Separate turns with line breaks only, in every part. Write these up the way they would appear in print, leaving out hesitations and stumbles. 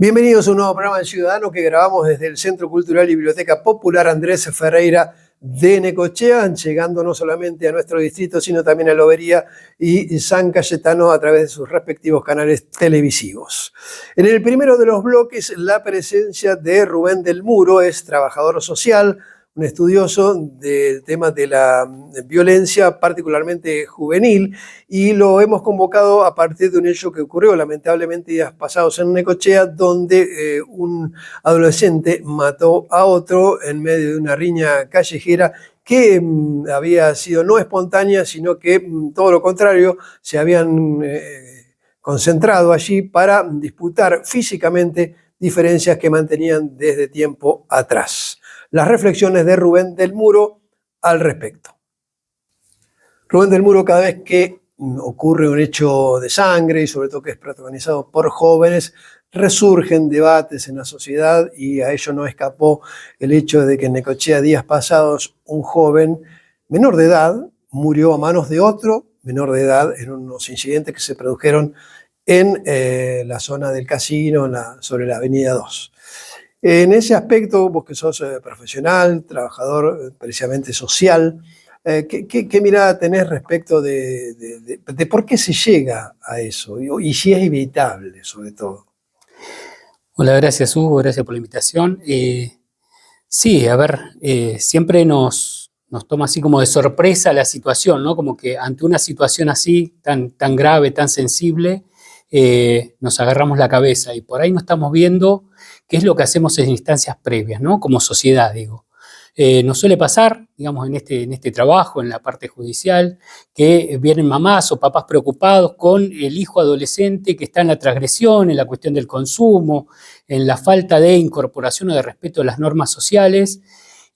Bienvenidos a un nuevo programa de Ciudadano que grabamos desde el Centro Cultural y Biblioteca Popular Andrés Ferreira de Necochea, llegando no solamente a nuestro distrito, sino también a Lobería y San Cayetano a través de sus respectivos canales televisivos. En el primero de los bloques, la presencia de Rubén del Muro, es trabajador social, un estudioso del tema de la violencia, particularmente juvenil, y lo hemos convocado a partir de un hecho que ocurrió lamentablemente días pasados en Necochea, donde un adolescente mató a otro en medio de una riña callejera que había sido no espontánea, sino que todo lo contrario, se habían concentrado allí para disputar físicamente diferencias que mantenían desde tiempo atrás. Las reflexiones de Rubén del Muro al respecto. Rubén del Muro, cada vez que ocurre un hecho de sangre y sobre todo que es protagonizado por jóvenes, resurgen debates en la sociedad y a ello no escapó el hecho de que en Necochea días pasados un joven menor de edad murió a manos de otro menor de edad en unos incidentes que se produjeron en la zona del casino, sobre la Avenida 2. En ese aspecto, vos que sos profesional, trabajador precisamente social, ¿qué mirada tenés respecto de por qué se llega a eso? Y si es evitable, sobre todo.
Hola, gracias Hugo, gracias por la invitación. Sí, a ver, siempre nos toma así como de sorpresa la situación, ¿no? Como que ante una situación así, tan grave, tan sensible, nos agarramos la cabeza y por ahí no estamos viendo qué es lo que hacemos en instancias previas, ¿no? Como sociedad, digo. Nos suele pasar, digamos, en este trabajo, en la parte judicial, que vienen mamás o papás preocupados con el hijo adolescente que está en la transgresión, en la cuestión del consumo, en la falta de incorporación o de respeto a las normas sociales.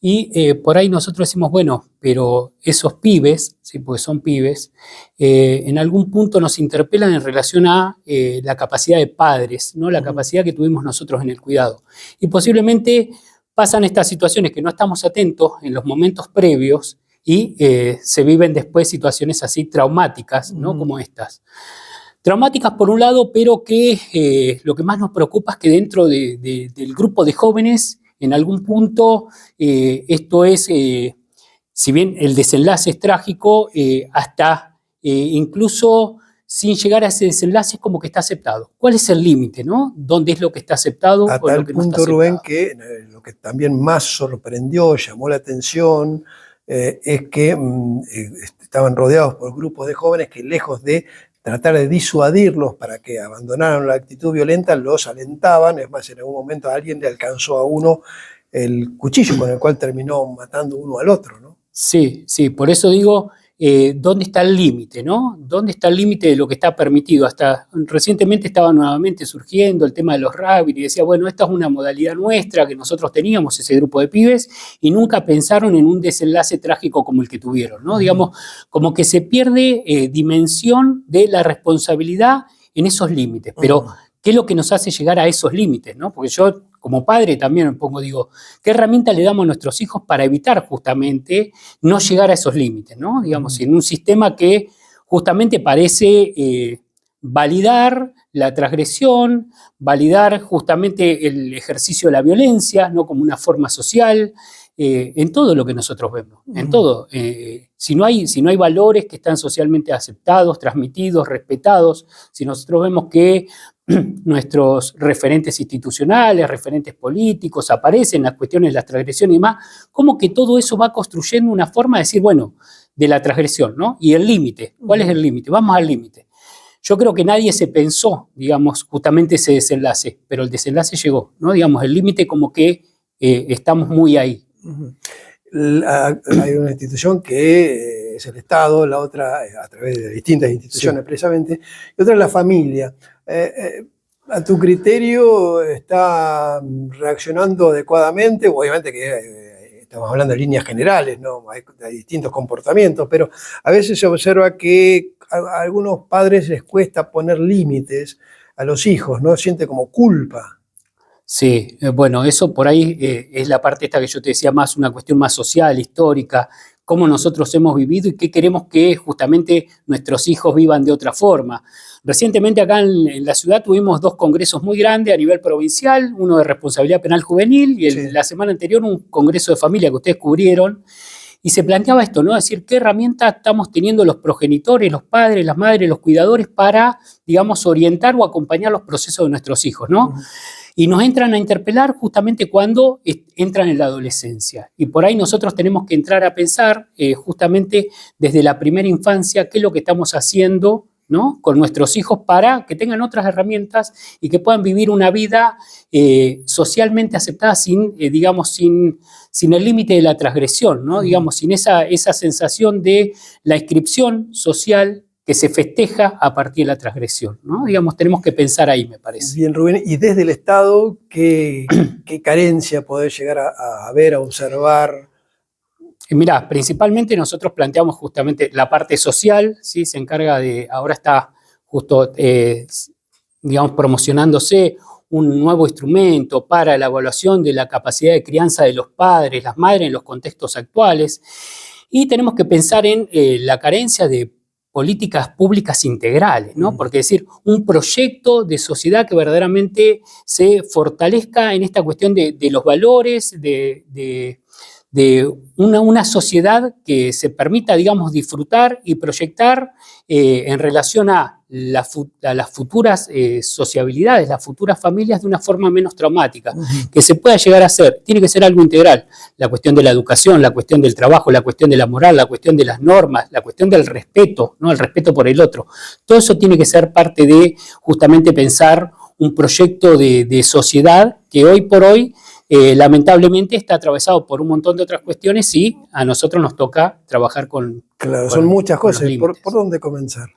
Y por ahí nosotros decimos, bueno, pero esos pibes, ¿sí? Porque son pibes, en algún punto nos interpelan en relación a la capacidad de padres, ¿no? La capacidad que tuvimos nosotros en el cuidado. Y posiblemente pasan estas situaciones que no estamos atentos en los momentos previos y se viven después situaciones así traumáticas, ¿no? Como estas. Traumáticas por un lado, pero que lo que más nos preocupa es que dentro del grupo de jóvenes, en algún punto, esto es, si bien el desenlace es trágico, hasta incluso sin llegar a ese desenlace es como que está aceptado. ¿Cuál es el límite, no? ¿Dónde es lo que está aceptado
a
o lo
tal
que
punto,
no está aceptado?
Rubén, que lo que también más sorprendió, llamó la atención, es que estaban rodeados por grupos de jóvenes que, lejos de tratar de disuadirlos para que abandonaran la actitud violenta, los alentaban. Es más, en algún momento alguien le alcanzó a uno el cuchillo con el cual terminó matando uno al otro, ¿no?
Sí, por eso digo, ¿dónde está el límite, no? ¿Dónde está el límite de lo que está permitido? Hasta recientemente estaba nuevamente surgiendo el tema de los rugby y decía, bueno, esta es una modalidad nuestra que nosotros teníamos, ese grupo de pibes, y nunca pensaron en un desenlace trágico como el que tuvieron, ¿no? Digamos, como que se pierde dimensión de la responsabilidad en esos límites, pero ¿qué es lo que nos hace llegar a esos límites, no? Porque yo, como padre, también me pongo, digo, ¿qué herramienta le damos a nuestros hijos para evitar justamente no llegar a esos límites, ¿no? Digamos, en un sistema que justamente parece validar la transgresión, validar justamente el ejercicio de la violencia, ¿no? Como una forma social, en todo lo que nosotros vemos, en todo. Si no hay valores que están socialmente aceptados, transmitidos, respetados, si nosotros vemos que nuestros referentes institucionales, referentes políticos, aparecen las cuestiones de la transgresión y demás, como que todo eso va construyendo una forma de decir, bueno, de la transgresión, ¿no? Y el límite, ¿cuál es el límite? Vamos al límite. Yo creo que nadie se pensó, digamos, justamente ese desenlace, pero el desenlace llegó, ¿no? Digamos, el límite como que estamos muy ahí.
Hay una institución que es el Estado, la otra a través de distintas instituciones precisamente, y otra es la familia. ¿A tu criterio está reaccionando adecuadamente? Obviamente que estamos hablando de líneas generales, ¿no? Hay distintos comportamientos, pero a veces se observa que a algunos padres les cuesta poner límites a los hijos, ¿no? Siente como culpa.
Sí, bueno, eso por ahí es la parte esta que yo te decía, más una cuestión más social, histórica, cómo nosotros hemos vivido y qué queremos que justamente nuestros hijos vivan de otra forma. Recientemente acá en la ciudad tuvimos 2 congresos muy grandes a nivel provincial, uno de responsabilidad penal juvenil y
Sí.
la semana anterior un congreso de familia que ustedes cubrieron. Y se planteaba esto, ¿no? Es decir, ¿qué herramientas estamos teniendo los progenitores, los padres, las madres, los cuidadores para, digamos, orientar o acompañar los procesos de nuestros hijos, ¿no? Y nos entran a interpelar justamente cuando entran en la adolescencia. Y por ahí nosotros tenemos que entrar a pensar justamente desde la primera infancia qué es lo que estamos haciendo, ¿no? Con nuestros hijos para que tengan otras herramientas y que puedan vivir una vida socialmente aceptada digamos, sin el límite de la transgresión, ¿no? Digamos, sin esa sensación de la inscripción social que se festeja a partir de la transgresión, ¿no? Digamos, tenemos que pensar ahí, me parece.
Bien, Rubén, y desde el Estado, ¿qué carencia podés llegar a ver, a observar?
Mirá, principalmente nosotros planteamos justamente la parte social, ¿sí? Se encarga de, ahora está justo, digamos, promocionándose un nuevo instrumento para la evaluación de la capacidad de crianza de los padres, las madres en los contextos actuales. Y tenemos que pensar en la carencia de políticas públicas integrales, ¿no? Porque es decir, un proyecto de sociedad que verdaderamente se fortalezca en esta cuestión de los valores, de una sociedad que se permita, digamos, disfrutar y proyectar en relación a las futuras sociabilidades, las futuras familias de una forma menos traumática, que se pueda llegar a hacer. Tiene que ser algo integral. La cuestión de la educación, la cuestión del trabajo, la cuestión de la moral, la cuestión de las normas, la cuestión del respeto, ¿no? El respeto por el otro. Todo eso tiene que ser parte de justamente pensar un proyecto de sociedad que hoy por hoy lamentablemente está atravesado por un montón de otras cuestiones y a nosotros nos toca trabajar con...
Claro, son muchas cosas. ¿Por
¿Por
dónde comenzar?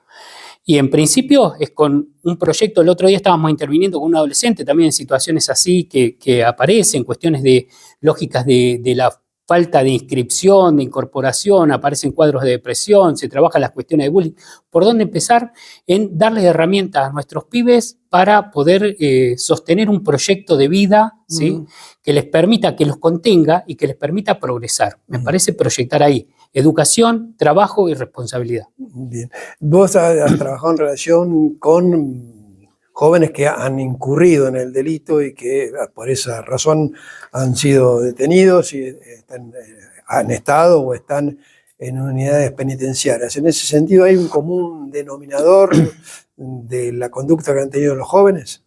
Y en principio es con un proyecto, el otro día estábamos interviniendo con un adolescente también en situaciones así que aparecen, cuestiones de lógicas de la falta de inscripción, de incorporación, aparecen cuadros de depresión, se trabajan las cuestiones de bullying. ¿Por dónde empezar? En darles herramientas a nuestros pibes para poder sostener un proyecto de vida, ¿sí? Que les permita, que los contenga y que les permita progresar. Me parece proyectar ahí educación, trabajo y responsabilidad.
Bien. Vos has trabajado en relación con jóvenes que han incurrido en el delito y que por esa razón han sido detenidos y han estado o están en unidades penitenciarias. En ese sentido, ¿hay un común denominador de la conducta que han tenido los jóvenes?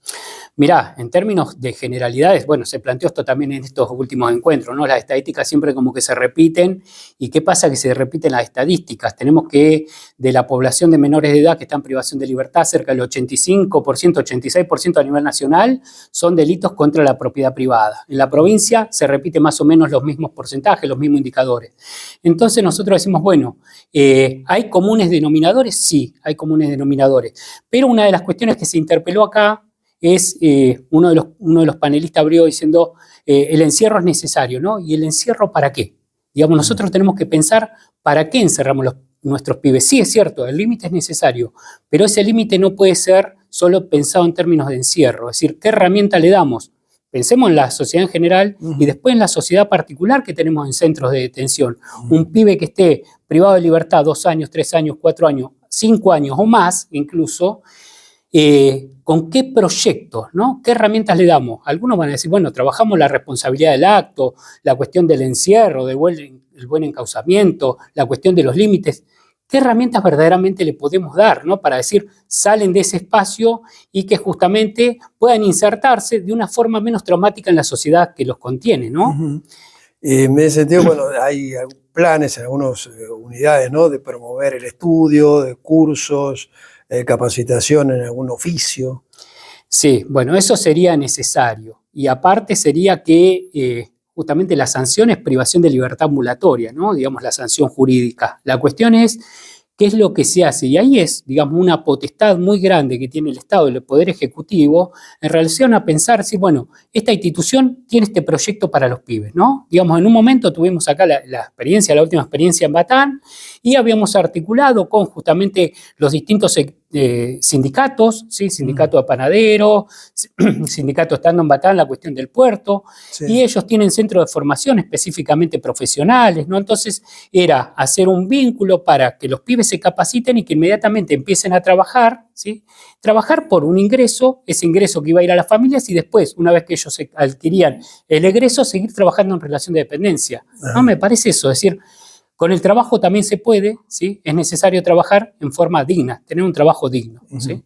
Mirá, en términos de generalidades, bueno, se planteó esto también en estos últimos encuentros, ¿no? Las estadísticas siempre como que se repiten. ¿Y qué pasa? Que se repiten las estadísticas. Tenemos que de la población de menores de edad que está en privación de libertad, cerca del 85%, 86% a nivel nacional son delitos contra la propiedad privada. En la provincia se repite más o menos los mismos porcentajes, los mismos indicadores. Entonces nosotros decimos, bueno, ¿hay comunes denominadores? Sí, hay comunes denominadores. Pero una de las cuestiones que se interpeló acá es uno de los panelistas abrió diciendo el encierro es necesario, ¿no? ¿Y el encierro para qué? Digamos, nosotros tenemos que pensar para qué encerramos nuestros pibes. Sí, es cierto, el límite es necesario, pero ese límite no puede ser solo pensado en términos de encierro. Es decir, ¿qué herramienta le damos? Pensemos en la sociedad en general y después en la sociedad particular que tenemos en centros de detención. Un pibe que esté privado de libertad 2 años, 3 años, 4 años, 5 años o más incluso, ¿con qué proyectos, ¿no? ¿Qué herramientas le damos? Algunos van a decir, bueno, trabajamos la responsabilidad del acto, la cuestión del encierro, el buen encauzamiento, la cuestión de los límites. ¿Qué herramientas verdaderamente le podemos dar, ¿no? Para decir, salen de ese espacio y que justamente puedan insertarse de una forma menos traumática en la sociedad que los contiene, ¿no?
En ese sentido, bueno, hay planes en algunas unidades, ¿no? De promover el estudio, de cursos, capacitación en algún oficio.
Sí, bueno, eso sería necesario. Y aparte sería que justamente la sanción es privación de libertad ambulatoria, ¿no? Digamos, la sanción jurídica. La cuestión es qué es lo que se hace. Y ahí es, digamos, una potestad muy grande que tiene el Estado y el Poder Ejecutivo en relación a pensar si, bueno, esta institución tiene este proyecto para los pibes, ¿no? Digamos, en un momento tuvimos acá la última experiencia en Batán, y habíamos articulado con justamente los distintos sindicatos, ¿sí? Sindicato de panaderos, sindicato estando en Batán, la cuestión del puerto,
Sí.
y ellos tienen centros de formación específicamente profesionales, ¿no? Entonces era hacer un vínculo para que los pibes se capaciten y que inmediatamente empiecen a trabajar, ¿sí? Trabajar por un ingreso, ese ingreso que iba a ir a las familias, y después, una vez que ellos adquirían el egreso, seguir trabajando en relación de dependencia. ¿No? Me parece eso, es decir, con el trabajo también se puede, ¿sí? Es necesario trabajar en forma digna, tener un trabajo digno, ¿sí?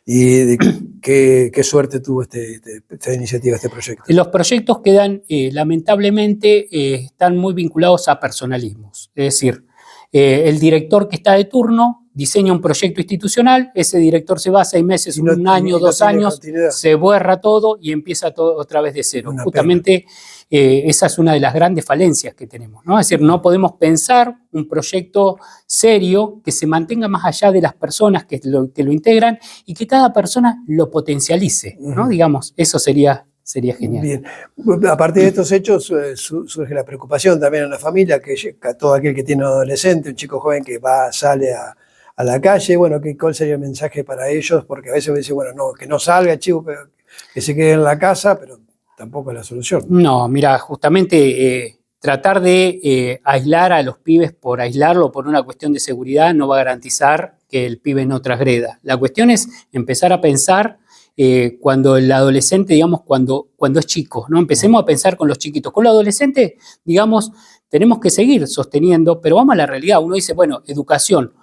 ¿Y qué suerte tuvo esta iniciativa, este proyecto?
Los proyectos quedan, lamentablemente, están muy vinculados a personalismos. Es decir, el director que está de turno diseña un proyecto institucional, ese director se va 6 meses, un año, 2 años, se borra todo y empieza todo otra vez de cero. Justamente esa es una de las grandes falencias que tenemos, ¿no? Es decir, no podemos pensar un proyecto serio que se mantenga más allá de las personas que lo integran y que cada persona lo potencialice, ¿no? Digamos, eso sería genial.
Bien. A partir de estos hechos surge la preocupación también en la familia, que todo aquel que tiene un adolescente, un chico joven que sale a la calle, bueno, ¿cuál sería el mensaje para ellos? Porque a veces me dicen, bueno, no, que no salga, chico, que se quede en la casa, pero tampoco es la solución.
No, mira, justamente tratar de aislar a los pibes por aislarlo por una cuestión de seguridad no va a garantizar que el pibe no transgreda. La cuestión es empezar a pensar cuando el adolescente, digamos, cuando es chico, ¿no? Empecemos a pensar con los chiquitos. Con los adolescentes, digamos, tenemos que seguir sosteniendo, pero vamos a la realidad. Uno dice, bueno, educación,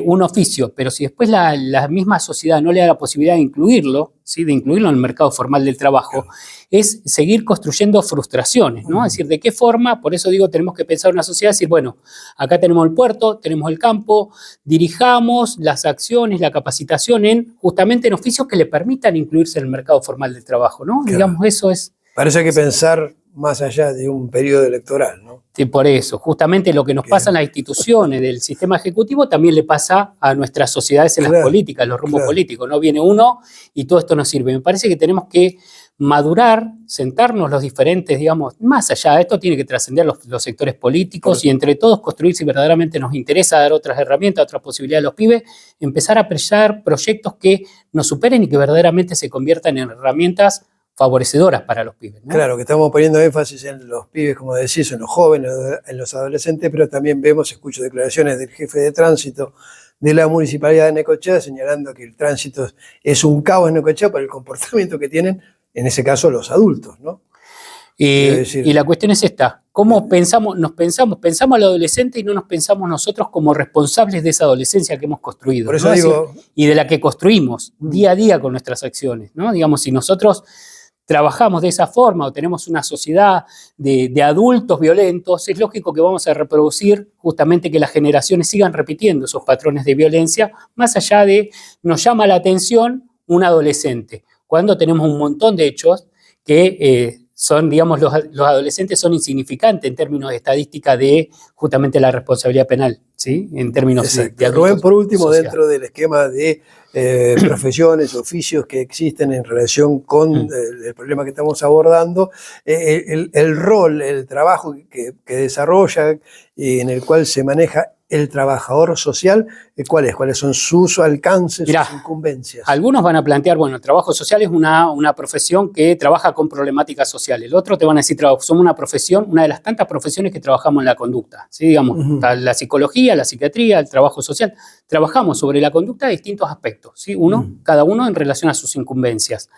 un oficio, pero si después la misma sociedad no le da la posibilidad de incluirlo, ¿sí? De incluirlo en el mercado formal del trabajo, es seguir construyendo frustraciones, ¿no? Es decir, ¿de qué forma? Por eso digo, tenemos que pensar una sociedad, decir, bueno, acá tenemos el puerto, tenemos el campo, dirijamos las acciones, la capacitación justamente en oficios que le permitan incluirse en el mercado formal del trabajo, ¿no?
Claro.
Digamos, eso es...
Parece que pensar más allá de un periodo electoral, ¿no?
Sí, por eso, justamente lo que nos pasa en las instituciones del sistema ejecutivo también le pasa a nuestras sociedades en las políticas, los rumbos políticos, ¿no? Viene uno y todo esto nos sirve. Me parece que tenemos que madurar, sentarnos los diferentes, digamos, más allá de esto tiene que trascender los sectores políticos y entre todos construir, si verdaderamente nos interesa dar otras herramientas, otras posibilidades a los pibes, empezar a apreciar proyectos que nos superen y que verdaderamente se conviertan en herramientas favorecedoras para los pibes, ¿no?
Claro, que estamos poniendo énfasis en los pibes, como decís, en los jóvenes, en los adolescentes, pero también escucho declaraciones del jefe de tránsito de la Municipalidad de Necochea señalando que el tránsito es un caos en Necochea por el comportamiento que tienen, en ese caso, los adultos, ¿no?
Y la cuestión es esta, ¿cómo pensamos al adolescente y no nos pensamos nosotros como responsables de esa adolescencia que hemos construido?
Por eso
¿no?
digo,
y de la que construimos día a día con nuestras acciones, ¿no? Digamos, si nosotros trabajamos de esa forma o tenemos una sociedad de adultos violentos, es lógico que vamos a reproducir justamente que las generaciones sigan repitiendo esos patrones de violencia, más allá de nos llama la atención un adolescente, cuando tenemos un montón de hechos que son, digamos, los adolescentes son insignificantes en términos de estadística de justamente la responsabilidad penal, ¿sí? En términos de adultos.
Rubén, por último,
social.
dentro del esquema de profesiones, oficios que existen en relación con el problema que estamos abordando, el rol, el trabajo que desarrolla y en el cual se maneja el trabajador social, ¿cuáles son sus alcances, sus incumbencias?
Algunos van a plantear, bueno, el trabajo social es una profesión que trabaja con problemáticas sociales. El otro te van a decir, somos una profesión, una de las tantas profesiones que trabajamos en la conducta, ¿sí? Digamos, la psicología, la psiquiatría, el trabajo social, trabajamos sobre la conducta de distintos aspectos, ¿sí? Cada uno en relación a sus incumbencias.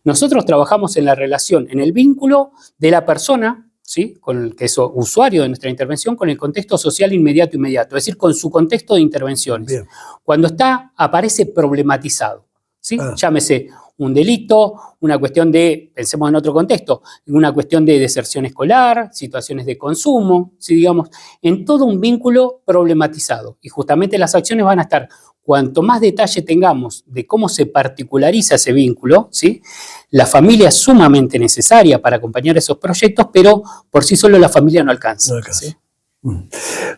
Nosotros trabajamos en la relación, en el vínculo de la persona, ¿sí? Que es usuario de nuestra intervención, con el contexto social inmediato, es decir, con su contexto de intervenciones.
Bien.
Cuando aparece problematizado, ¿sí? Llámese un delito, una cuestión de, pensemos en otro contexto, una cuestión de deserción escolar, situaciones de consumo, ¿sí? Digamos, en todo un vínculo problematizado. Y justamente las acciones van a estar, cuanto más detalle tengamos de cómo se particulariza ese vínculo, ¿sí? La familia es sumamente necesaria para acompañar esos proyectos, pero por sí solo la familia no alcanza.
No alcanza.
¿Sí?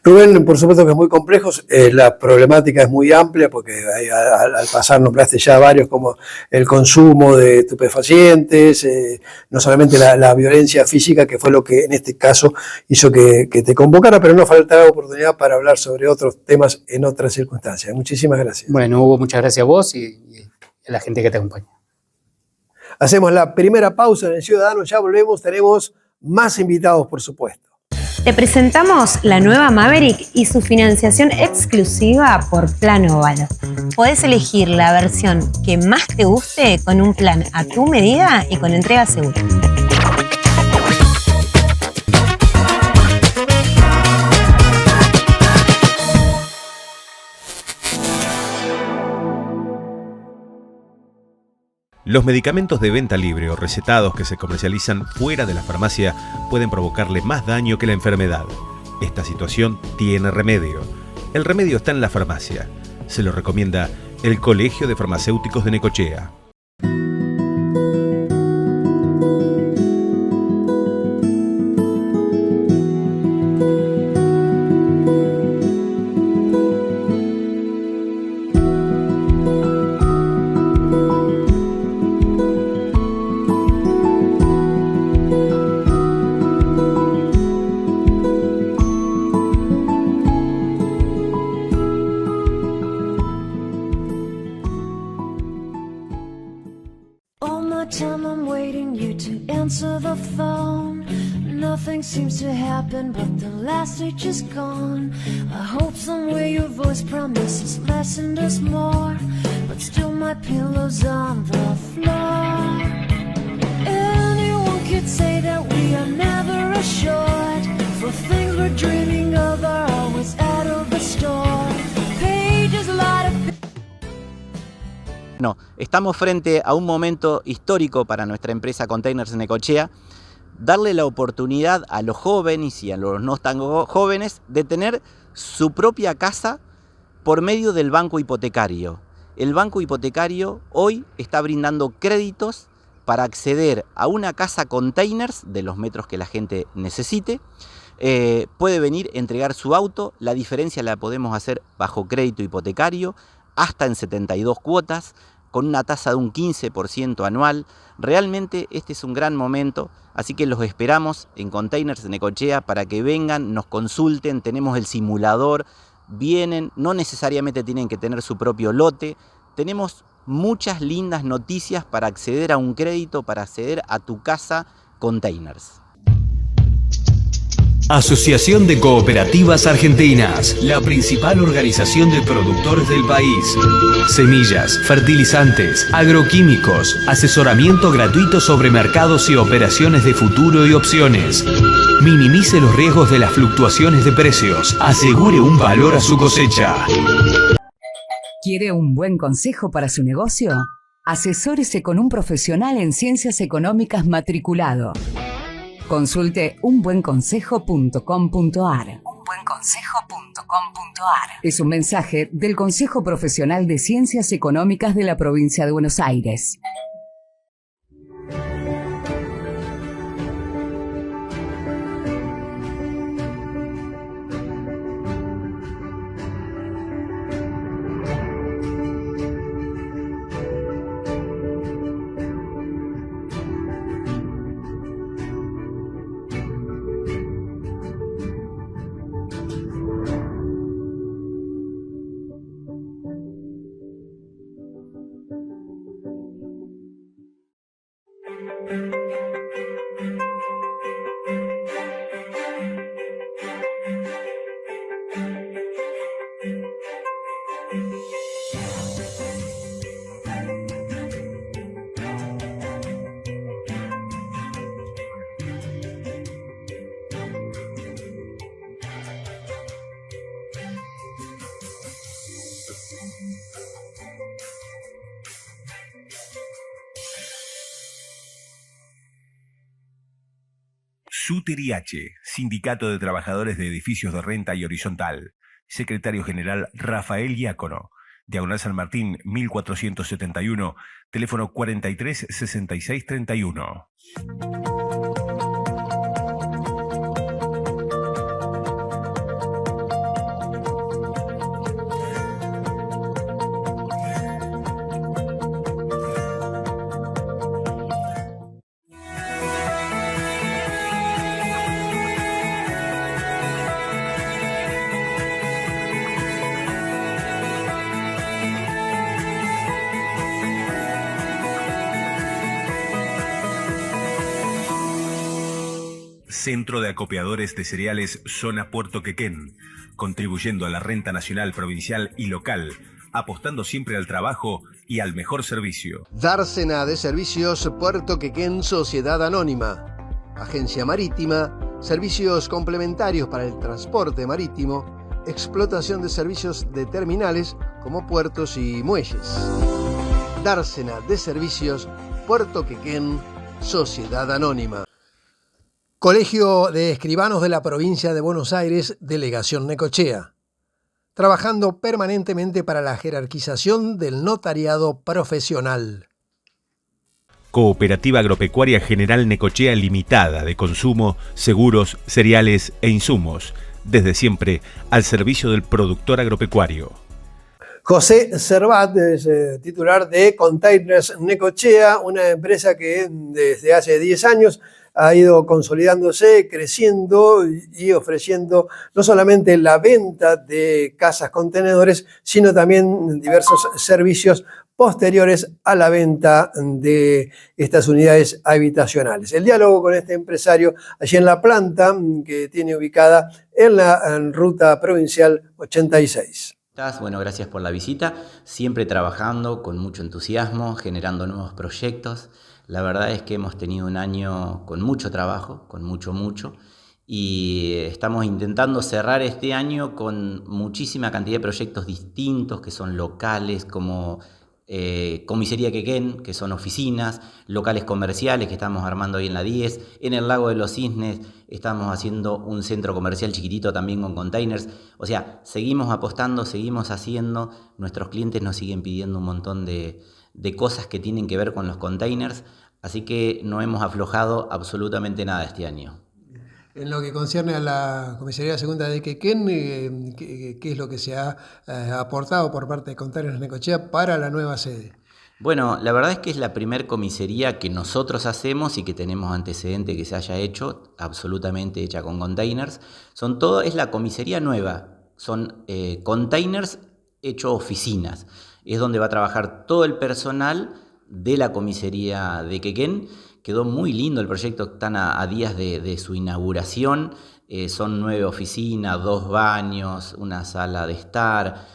Rubén, por supuesto que es muy complejo, la problemática es muy amplia porque al pasar nombraste ya varios como el consumo de estupefacientes, no solamente la violencia física, que fue lo que en este caso hizo que te convocara, pero no faltará oportunidad para hablar sobre otros temas en otras circunstancias. Muchísimas gracias.
Bueno, Hugo, muchas gracias a vos y a la gente que te acompaña.
Hacemos la primera pausa en El Ciudadano, ya volvemos, tenemos más invitados, por supuesto.
Te presentamos la nueva Maverick y su financiación exclusiva por Plan Óvalo. Podés elegir la versión que más te guste con un plan a tu medida y con entrega segura.
Los medicamentos de venta libre o recetados que se comercializan fuera de la farmacia pueden provocarle más daño que la enfermedad. Esta situación tiene remedio. El remedio está en la farmacia. Se lo recomienda el Colegio de Farmacéuticos de Necochea.
Seems to happen, but the last stage is gone. I hope somewhere your voice promises less and us more, but still my pillow's on the floor. Anyone could say that we are never assured, for things we're dreaming of are always out of the store. Pages light up.
No, estamos frente a un momento histórico para nuestra empresa Containers Necochea. Darle la oportunidad a los jóvenes y a los no tan jóvenes de tener su propia casa por medio del banco hipotecario. El banco hipotecario hoy está brindando créditos para acceder a una casa containers de los metros que la gente necesite. Puede venir, entregar su auto, la diferencia la podemos hacer bajo crédito hipotecario, hasta en 72 cuotas, con una tasa de un 15% anual. Realmente este es un gran momento, así que los esperamos en Containers de Necochea para que vengan, nos consulten, tenemos el simulador, vienen, no necesariamente tienen que tener su propio lote, tenemos muchas lindas noticias para acceder a un crédito, para acceder a tu casa Containers.
Asociación de Cooperativas Argentinas, la principal organización de productores del país. Semillas, fertilizantes, agroquímicos, asesoramiento gratuito sobre mercados y operaciones de futuro y opciones. Minimice los riesgos de las fluctuaciones de precios. Asegure un valor a su cosecha.
¿Quiere un buen consejo para su negocio? Asesórese con un profesional en ciencias económicas matriculado. Consulte unbuenconsejo.com.ar. Unbuenconsejo.com.ar. Es un mensaje del Consejo Profesional de Ciencias Económicas de la Provincia de Buenos Aires.
SUTERIH, Sindicato de Trabajadores de Edificios de Renta y Horizontal. Secretario General Rafael Diácono. Diagonal San Martín, 1471. Teléfono 43 66 31. Centro de Acopiadores de Cereales Zona Puerto Quequén, contribuyendo a la renta nacional, provincial y local, apostando siempre al trabajo y al mejor servicio.
Dársena de Servicios Puerto Quequén Sociedad Anónima. Agencia Marítima, servicios complementarios para el transporte marítimo, explotación de servicios de terminales como puertos y muelles. Dársena de Servicios Puerto Quequén Sociedad Anónima. Colegio de Escribanos de la Provincia de Buenos Aires, Delegación Necochea. Trabajando permanentemente para la jerarquización del notariado profesional.
Cooperativa Agropecuaria General Necochea Limitada de consumo, seguros, cereales e insumos. Desde siempre al servicio del productor agropecuario.
José Servat es titular de Containers Necochea, una empresa que desde hace 10 años ha ido consolidándose, creciendo y ofreciendo no solamente la venta de casas contenedores, sino también diversos servicios posteriores a la venta de estas unidades habitacionales. El diálogo con este empresario allí en la planta que tiene ubicada en la ruta provincial 86.
Bueno, gracias por la visita. Siempre trabajando con mucho entusiasmo, generando nuevos proyectos. La verdad es que hemos tenido un año con mucho trabajo, con mucho, y estamos intentando cerrar este año con muchísima cantidad de proyectos distintos que son locales, como Comisaría Quequén, que son oficinas, locales comerciales que estamos armando ahí en la 10, en el Lago de los Cisnes estamos haciendo un centro comercial chiquitito también con containers. O sea, seguimos apostando, seguimos haciendo, nuestros clientes nos siguen pidiendo un montón de cosas que tienen que ver con los containers, así que no hemos aflojado absolutamente nada este año.
En lo que concierne a la Comisaría Segunda de Quequén, ¿qué es lo que se ha aportado por parte de Containers Necochea para la nueva sede?
Bueno, la verdad es que es la primer comisaría que nosotros hacemos y que tenemos antecedente que se haya hecho, absolutamente hecha con containers. Es la comisaría nueva, son containers hecho oficinas. Es donde va a trabajar todo el personal de la comisaría de Quequén. Quedó muy lindo el proyecto, están a días de su inauguración, son 9 oficinas, 2 baños, una sala de estar.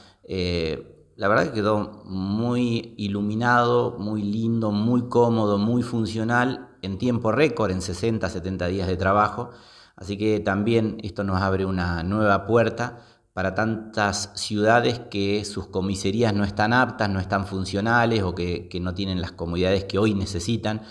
La verdad que quedó muy iluminado, muy lindo, muy cómodo, muy funcional, en tiempo récord, en 60, 70 días de trabajo. Así que también esto nos abre una nueva puerta para tantas ciudades que sus comisarías no están aptas, no están funcionales o que no tienen las comodidades que hoy necesitan.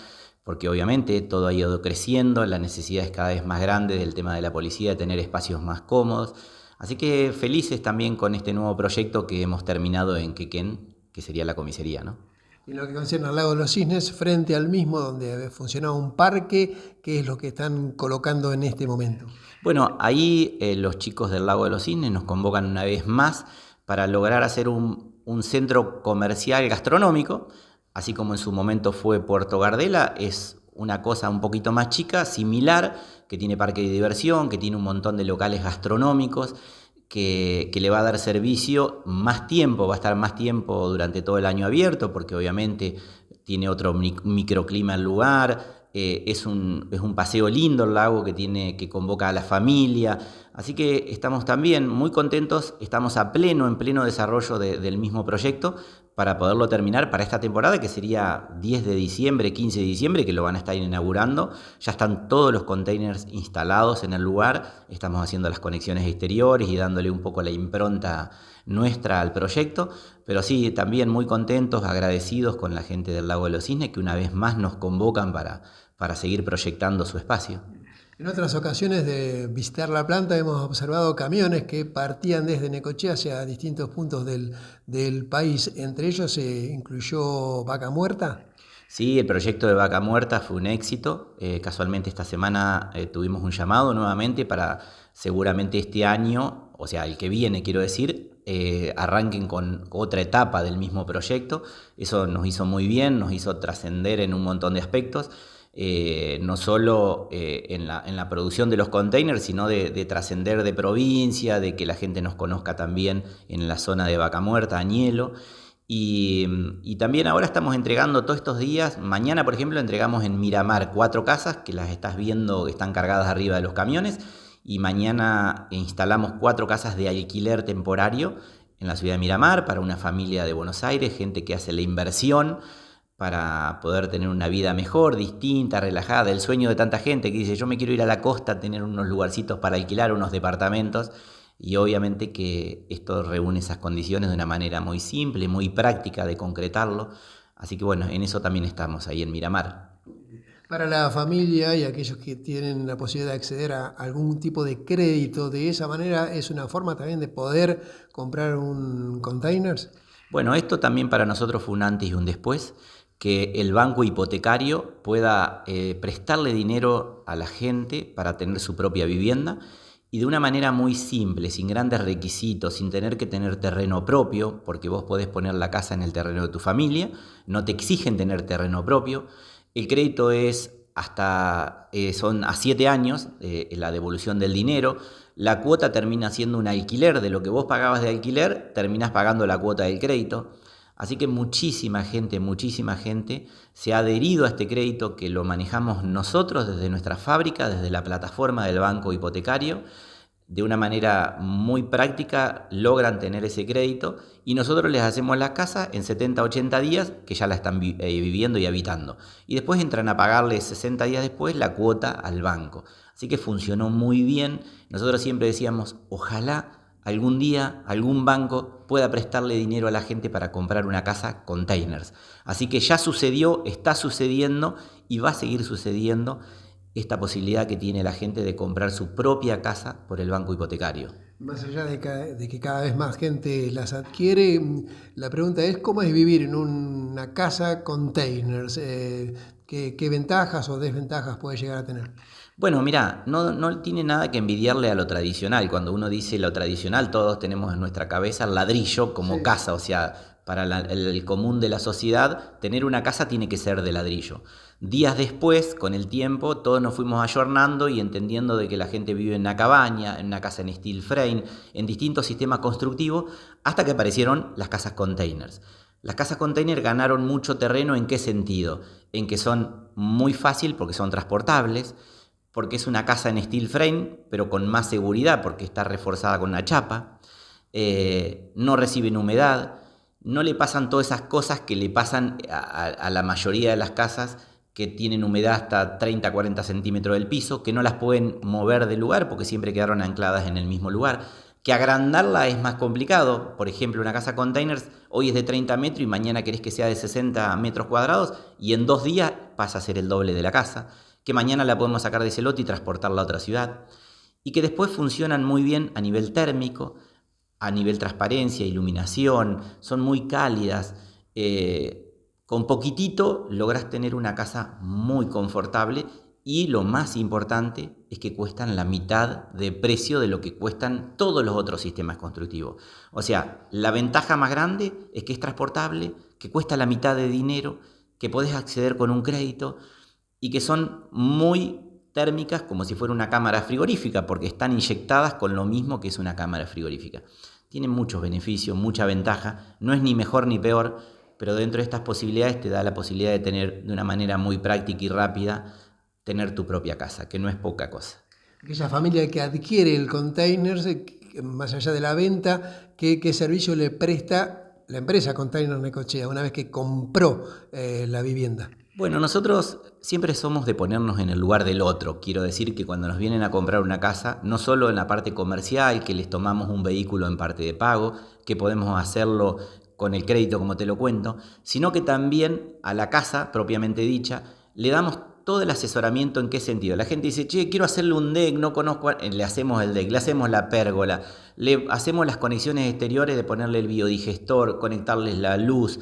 Porque obviamente todo ha ido creciendo, la necesidad es cada vez más grande del tema de la policía, de tener espacios más cómodos. Así que felices también con este nuevo proyecto que hemos terminado en Quequén, que sería la comisaría, ¿no?
En lo que concierne al Lago de los Cisnes, frente al mismo donde funcionaba un parque, ¿qué es lo que están colocando en este momento?
Bueno, ahí los chicos del Lago de los Cisnes nos convocan una vez más para lograr hacer un centro comercial gastronómico. Así como en su momento fue Puerto Gardela, es una cosa un poquito más chica, similar, que tiene parque de diversión, que tiene un montón de locales gastronómicos, que le va a dar servicio más tiempo, va a estar más tiempo durante todo el año abierto, porque obviamente tiene otro microclima el lugar, es un paseo lindo el lago que convoca a la familia. Así que estamos también muy contentos, estamos en pleno desarrollo del mismo proyecto para poderlo terminar para esta temporada, que sería 10 de diciembre, 15 de diciembre, que lo van a estar inaugurando. Ya están todos los containers instalados en el lugar, estamos haciendo las conexiones exteriores y dándole un poco la impronta nuestra al proyecto, pero sí, también muy contentos, agradecidos con la gente del Lago de los Cisnes, que una vez más nos convocan para seguir proyectando su espacio.
En otras ocasiones de visitar la planta hemos observado camiones que partían desde Necochea hacia distintos puntos del país. Entre ellos se incluyó Vaca Muerta.
Sí, el proyecto de Vaca Muerta fue un éxito. Casualmente esta semana tuvimos un llamado nuevamente para seguramente este año, o sea, el que viene quiero decir, arranquen con otra etapa del mismo proyecto. Eso nos hizo muy bien, nos hizo trascender en un montón de aspectos. No solo en la producción de los containers, sino de trascender de provincia, de que la gente nos conozca también en la zona de Vaca Muerta, Añelo. Y también ahora estamos entregando todos estos días. Mañana, por ejemplo, entregamos en Miramar 4 casas que las estás viendo, que están cargadas arriba de los camiones. Y mañana instalamos 4 casas de alquiler temporario en la ciudad de Miramar para una familia de Buenos Aires, gente que hace la inversión para poder tener una vida mejor, distinta, relajada. El sueño de tanta gente que dice, yo me quiero ir a la costa, tener unos lugarcitos para alquilar, unos departamentos. Y obviamente que esto reúne esas condiciones de una manera muy simple, muy práctica de concretarlo. Así que bueno, en eso también estamos ahí en Miramar.
Para la familia y aquellos que tienen la posibilidad de acceder a algún tipo de crédito, de esa manera es una forma también de poder comprar un containers.
Bueno, esto también para nosotros fue un antes y un después, que el banco hipotecario pueda prestarle dinero a la gente para tener su propia vivienda y de una manera muy simple, sin grandes requisitos, sin tener que tener terreno propio, porque vos podés poner la casa en el terreno de tu familia, no te exigen tener terreno propio. El crédito es son a 7 años la devolución del dinero. La cuota termina siendo un alquiler de lo que vos pagabas de alquiler, terminás pagando la cuota del crédito. Así que muchísima gente se ha adherido a este crédito que lo manejamos nosotros desde nuestra fábrica, desde la plataforma del banco hipotecario. De una manera muy práctica logran tener ese crédito y nosotros les hacemos la casa en 70-80 días que ya la están viviendo y habitando. Y después entran a pagarle 60 días después la cuota al banco. Así que funcionó muy bien. Nosotros siempre decíamos, ojalá algún día algún banco pueda prestarle dinero a la gente para comprar una casa containers. Así que ya sucedió, está sucediendo y va a seguir sucediendo esta posibilidad que tiene la gente de comprar su propia casa por el banco hipotecario.
Más allá de que cada vez más gente las adquiere, la pregunta es ¿cómo es vivir en una casa containers? ¿Qué ventajas o desventajas puede llegar a tener?
Bueno, mira, no tiene nada que envidiarle a lo tradicional. Cuando uno dice lo tradicional, todos tenemos en nuestra cabeza el ladrillo como casa, o sea, para el común de la sociedad, tener una casa tiene que ser de ladrillo. Días después, con el tiempo, todos nos fuimos ayornando y entendiendo de que la gente vive en una cabaña, en una casa en steel frame, en distintos sistemas constructivos, hasta que aparecieron las casas containers. Las casas container ganaron mucho terreno. ¿En qué sentido? En que son muy fácil porque son transportables, porque es una casa en steel frame, pero con más seguridad porque está reforzada con una chapa, no reciben humedad, no le pasan todas esas cosas que le pasan a la mayoría de las casas que tienen humedad hasta 30-40 centímetros del piso, que no las pueden mover del lugar porque siempre quedaron ancladas en el mismo lugar, que agrandarla es más complicado. Por ejemplo, una casa containers hoy es de 30 metros y mañana querés que sea de 60 metros cuadrados y en 2 días pasa a ser el doble de la casa, que mañana la podemos sacar de ese lote y transportarla a otra ciudad, y que después funcionan muy bien a nivel térmico, a nivel transparencia, iluminación, son muy cálidas. Con poquitito lográs tener una casa muy confortable y lo más importante es que cuestan la mitad de precio de lo que cuestan todos los otros sistemas constructivos. O sea, la ventaja más grande es que es transportable, que cuesta la mitad de dinero, que podés acceder con un crédito y que son muy térmicas como si fuera una cámara frigorífica porque están inyectadas con lo mismo que es una cámara frigorífica. Tienen muchos beneficios, mucha ventaja, no es ni mejor ni peor, pero dentro de estas posibilidades te da la posibilidad de tener de una manera muy práctica y rápida, tener tu propia casa, que no es poca cosa.
Aquella familia que adquiere el container, más allá de la venta, ¿qué servicio le presta la empresa Containers Necochea una vez que compró la vivienda?
Bueno, nosotros siempre somos de ponernos en el lugar del otro. Quiero decir que cuando nos vienen a comprar una casa, no solo en la parte comercial, que les tomamos un vehículo en parte de pago, que podemos hacerlo con el crédito como te lo cuento, sino que también a la casa propiamente dicha le damos todo el asesoramiento. ¿En qué sentido? La gente dice, che, quiero hacerle un deck, no conozco, le hacemos el deck, le hacemos la pérgola, le hacemos las conexiones exteriores de ponerle el biodigestor, conectarles la luz,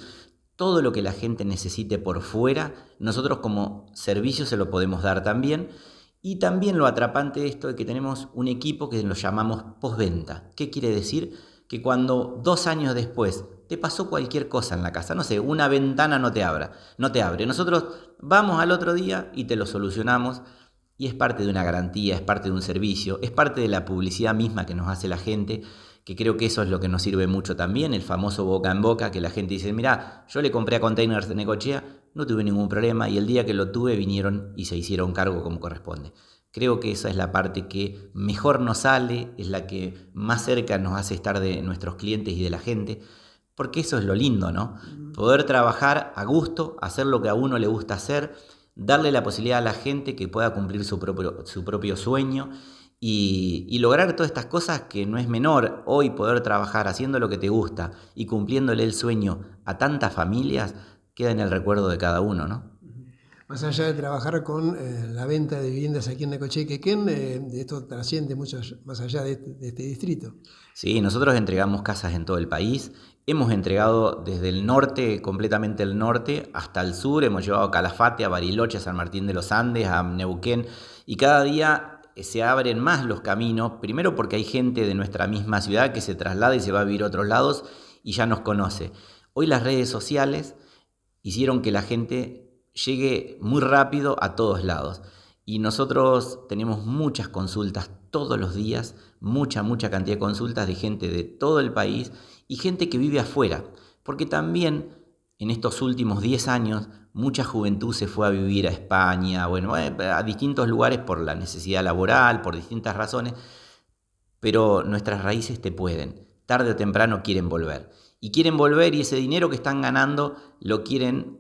todo lo que la gente necesite por fuera, nosotros como servicio se lo podemos dar también. Y también lo atrapante de esto es que tenemos un equipo que lo llamamos postventa. ¿Qué quiere decir? Que cuando 2 años después te pasó cualquier cosa en la casa, no sé, una ventana no te abre, nosotros vamos al otro día y te lo solucionamos, y es parte de una garantía, es parte de un servicio, es parte de la publicidad misma que nos hace la gente, que creo que eso es lo que nos sirve mucho también, el famoso boca en boca, que la gente dice, mirá, yo le compré a Containers de Necochea, no tuve ningún problema y el día que lo tuve vinieron y se hicieron cargo como corresponde. Creo que esa es la parte que mejor nos sale, es la que más cerca nos hace estar de nuestros clientes y de la gente, porque eso es lo lindo, ¿no? Poder trabajar a gusto, hacer lo que a uno le gusta hacer, darle la posibilidad a la gente que pueda cumplir su propio sueño y lograr todas estas cosas que no es menor. Hoy poder trabajar haciendo lo que te gusta y cumpliéndole el sueño a tantas familias queda en el recuerdo de cada uno, ¿no?
Más allá de trabajar con la venta de viviendas aquí en Necochea y Quequén, esto trasciende mucho más allá de este distrito.
Sí, nosotros entregamos casas en todo el país. Hemos entregado desde el norte, completamente el norte, hasta el sur. Hemos llevado a Calafate, a Bariloche, a San Martín de los Andes, a Neuquén. Y cada día se abren más los caminos. Primero porque hay gente de nuestra misma ciudad que se traslada y se va a vivir a otros lados y ya nos conoce. Hoy las redes sociales hicieron que la gente llegue muy rápido a todos lados. Y nosotros tenemos muchas consultas todos los días, mucha cantidad de consultas de gente de todo el país y gente que vive afuera. Porque también en estos últimos 10 años mucha juventud se fue a vivir a España, bueno, a distintos lugares por la necesidad laboral, por distintas razones. Pero nuestras raíces te pueden. Tarde o temprano quieren volver. Y quieren volver y ese dinero que están ganando lo quieren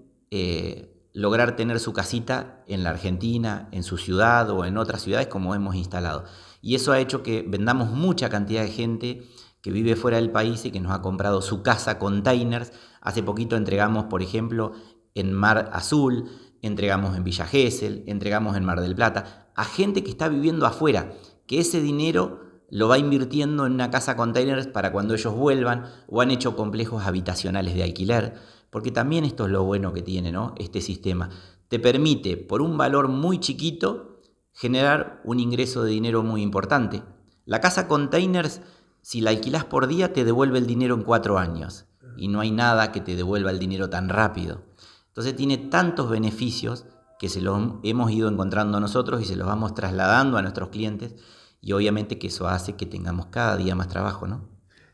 lograr tener su casita en la Argentina, en su ciudad o en otras ciudades como hemos instalado. Y eso ha hecho que vendamos mucha cantidad de gente que vive fuera del país y que nos ha comprado su casa Containers. Hace poquito entregamos, por ejemplo, en Mar Azul, entregamos en Villa Gesell, entregamos en Mar del Plata, a gente que está viviendo afuera, que ese dinero lo va invirtiendo en una casa Containers para cuando ellos vuelvan, o han hecho complejos habitacionales de alquiler. Porque también esto es lo bueno que tiene, ¿no? Este sistema. Te permite, por un valor muy chiquito, generar un ingreso de dinero muy importante. La casa Containers, si la alquilás por día, te devuelve el dinero en 4 años. Y no hay nada que te devuelva el dinero tan rápido. Entonces tiene tantos beneficios que se los hemos ido encontrando nosotros y se los vamos trasladando a nuestros clientes. Y obviamente que eso hace que tengamos cada día más trabajo, ¿no?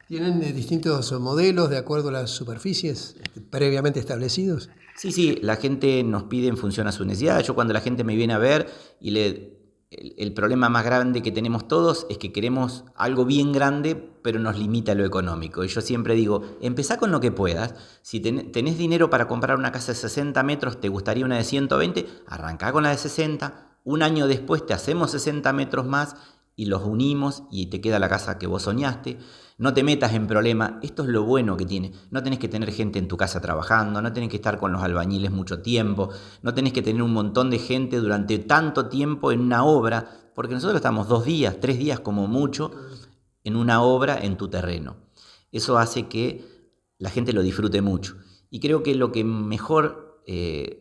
¿Tienen distintos modelos de acuerdo a las superficies previamente establecidos?
Sí, la gente nos pide en función a su necesidad. Yo cuando la gente me viene a ver y el problema más grande que tenemos todos es que queremos algo bien grande, pero nos limita lo económico. Y yo siempre digo, empezá con lo que puedas. Si tenés dinero para comprar una casa de 60 metros, te gustaría una de 120, arrancá con la de 60. Un año después te hacemos 60 metros más y los unimos y te queda la casa que vos soñaste. No te metas en problema, esto es lo bueno que tiene. No tenés que tener gente en tu casa trabajando, no tenés que estar con los albañiles mucho tiempo, no tenés que tener un montón de gente durante tanto tiempo en una obra, porque nosotros estamos 2 días, 3 días como mucho en una obra en tu terreno. Eso hace que la gente lo disfrute mucho. Y creo que lo que mejor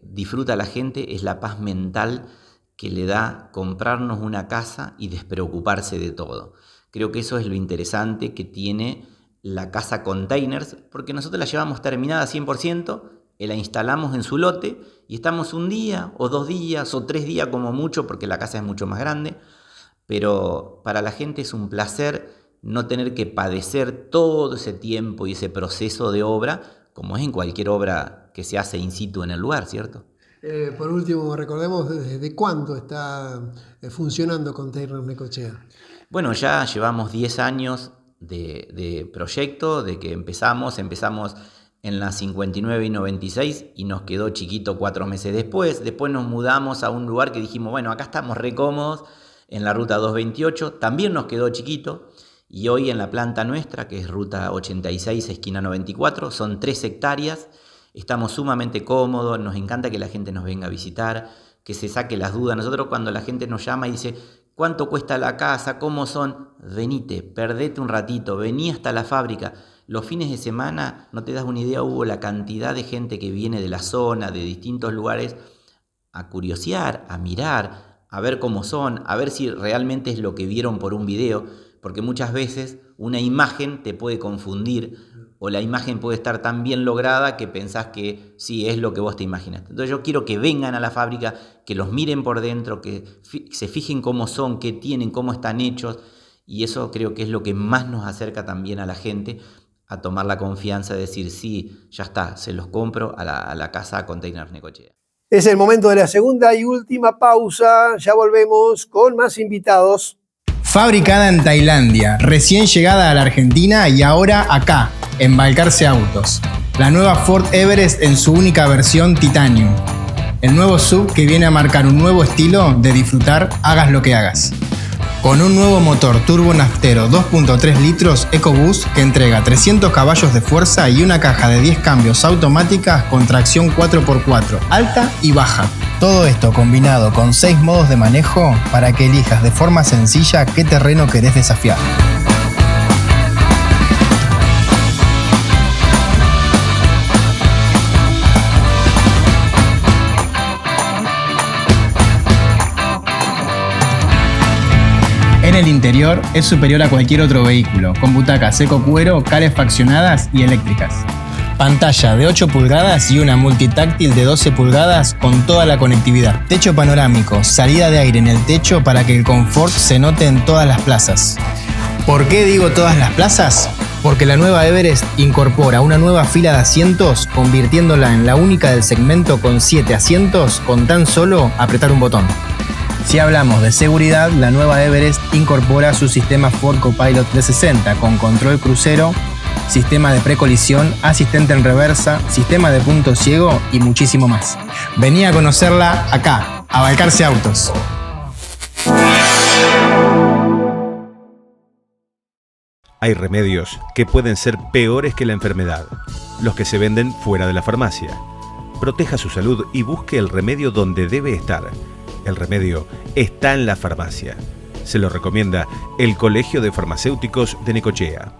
disfruta la gente es la paz mental que le da comprarnos una casa y despreocuparse de todo. Creo que eso es lo interesante que tiene la casa Containers, porque nosotros la llevamos terminada 100%, la instalamos en su lote y estamos 1 día o 2 días o 3 días como mucho, porque la casa es mucho más grande, pero para la gente es un placer no tener que padecer todo ese tiempo y ese proceso de obra, como es en cualquier obra que se hace in situ en el lugar, ¿cierto?
Por último, recordemos desde cuándo está funcionando Containers Necochea.
Bueno, ya llevamos 10 años de proyecto, de que empezamos en las 59 y 96 y nos quedó chiquito 4 meses después. Después nos mudamos a un lugar que dijimos, bueno, acá estamos re cómodos, en la ruta 228, también nos quedó chiquito. Y hoy en la planta nuestra, que es ruta 86, esquina 94, son 3 hectáreas. Estamos sumamente cómodos, nos encanta que la gente nos venga a visitar, que se saque las dudas. Nosotros cuando la gente nos llama y dice, ¿cuánto cuesta la casa? ¿Cómo son? Venite, perdete un ratito, vení hasta la fábrica. Los fines de semana, no te das una idea, hubo la cantidad de gente que viene de la zona, de distintos lugares, a curiosear, a mirar, a ver cómo son, a ver si realmente es lo que vieron por un video, porque muchas veces una imagen te puede confundir, o la imagen puede estar tan bien lograda que pensás que sí, es lo que vos te imaginaste. Entonces yo quiero que vengan a la fábrica, que los miren por dentro, que se fijen cómo son, qué tienen, cómo están hechos, Y eso creo que es lo que más nos acerca también a la gente a tomar la confianza de decir, sí, ya está, se los compro a la casa Containers Necochea.
Es el momento de la segunda y última pausa. Ya volvemos con más invitados.
Fabricada en Tailandia, recién llegada a la Argentina y ahora acá, en Balcarce Autos. La nueva Ford Everest en su única versión Titanium. El nuevo SUV que viene a marcar un nuevo estilo de disfrutar hagas lo que hagas. Con un nuevo motor turbo naftero 2.3 litros EcoBoost que entrega 300 caballos de fuerza y una caja de 10 cambios automáticas con tracción 4x4, alta y baja. Todo esto combinado con 6 modos de manejo para que elijas de forma sencilla qué terreno querés desafiar. En el interior es superior a cualquier otro vehículo, con butacas eco cuero, calefaccionadas y eléctricas. Pantalla de 8 pulgadas y una multitáctil de 12 pulgadas con toda la conectividad. Techo panorámico, salida de aire en el techo para que el confort se note en todas las plazas. ¿Por qué digo todas las plazas? Porque la nueva Everest incorpora una nueva fila de asientos, convirtiéndola en la única del segmento con 7 asientos con tan solo apretar un botón. Si hablamos de seguridad, la nueva Everest incorpora su sistema Ford Copilot 360 con control crucero, sistema de precolisión, asistente en reversa, sistema de punto ciego y muchísimo más. Vení a conocerla acá, a Balcarce Autos.
Hay remedios que pueden ser peores que la enfermedad, los que se venden fuera de la farmacia. Proteja su salud y busque el remedio donde debe estar. El remedio está en la farmacia. Se lo recomienda el Colegio de Farmacéuticos de Necochea.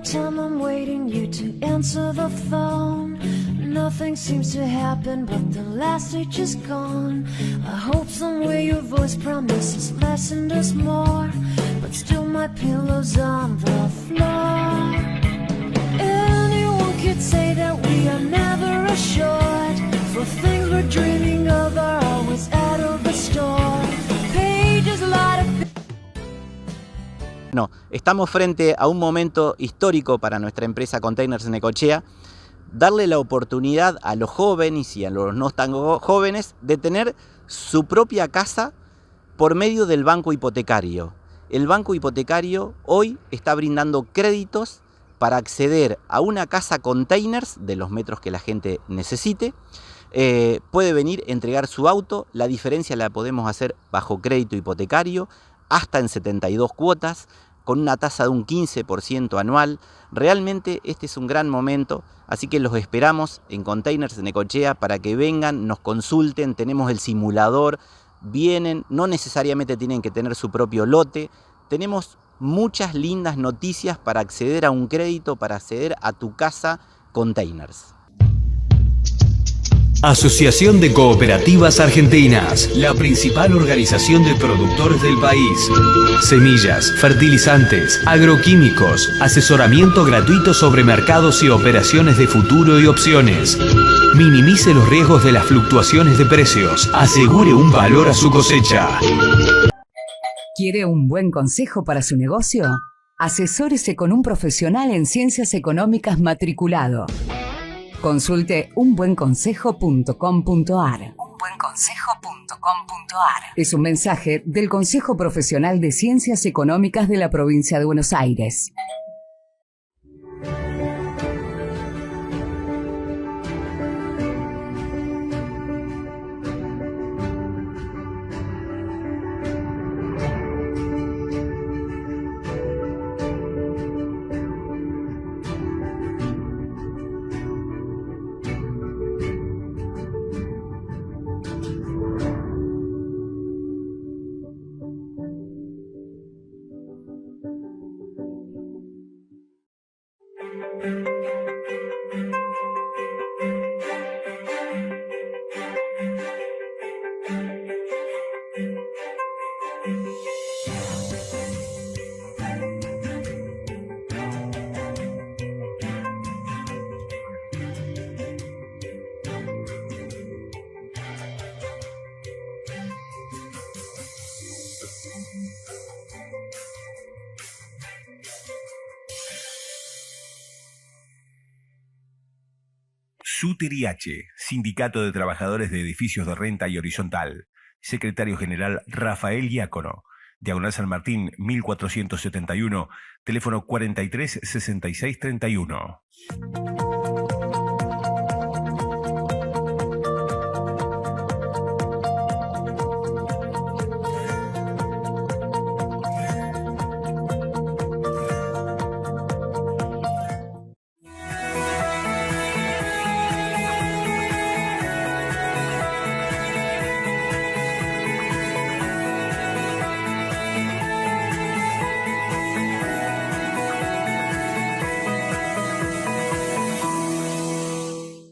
Time I'm waiting you to answer the phone. Nothing seems to happen, but the last stage is gone. I hope somewhere your voice promises less and us more, but still my pillow's on the floor. Anyone could say that we are never assured, for things we're dreaming of are always out of the store. Pages light up.
No, estamos frente a un momento histórico para nuestra empresa Containers Necochea, darle la oportunidad a los jóvenes y a los no tan jóvenes de tener su propia casa por medio del banco hipotecario. El banco hipotecario hoy está brindando créditos para acceder a una casa Containers de los metros que la gente necesite. Puede venir, entregar su auto, la diferencia la podemos hacer bajo crédito hipotecario, hasta en 72 cuotas, con una tasa de un 15% anual. Realmente este es un gran momento, así que los esperamos en Containers Necochea para que vengan, nos consulten, tenemos el simulador, vienen, no necesariamente tienen que tener su propio lote, tenemos muchas lindas noticias para acceder a un crédito, para acceder a tu casa Containers.
Asociación de Cooperativas Argentinas, la principal organización de productores del país. Semillas, fertilizantes, agroquímicos, asesoramiento gratuito sobre mercados y operaciones de futuro y opciones. Minimice los riesgos de las fluctuaciones de precios. Asegure un valor a su cosecha.
¿Quiere un buen consejo para su negocio? Asesórese con un profesional en ciencias económicas matriculado. Consulte unbuenconsejo.com.ar. Es un mensaje del Consejo Profesional de Ciencias Económicas de la Provincia de Buenos Aires.
SUTERIH, Sindicato de Trabajadores de Edificios de Renta y Horizontal. Secretario General Rafael Diácono. Diagonal San Martín, 1471, teléfono 43 66 31.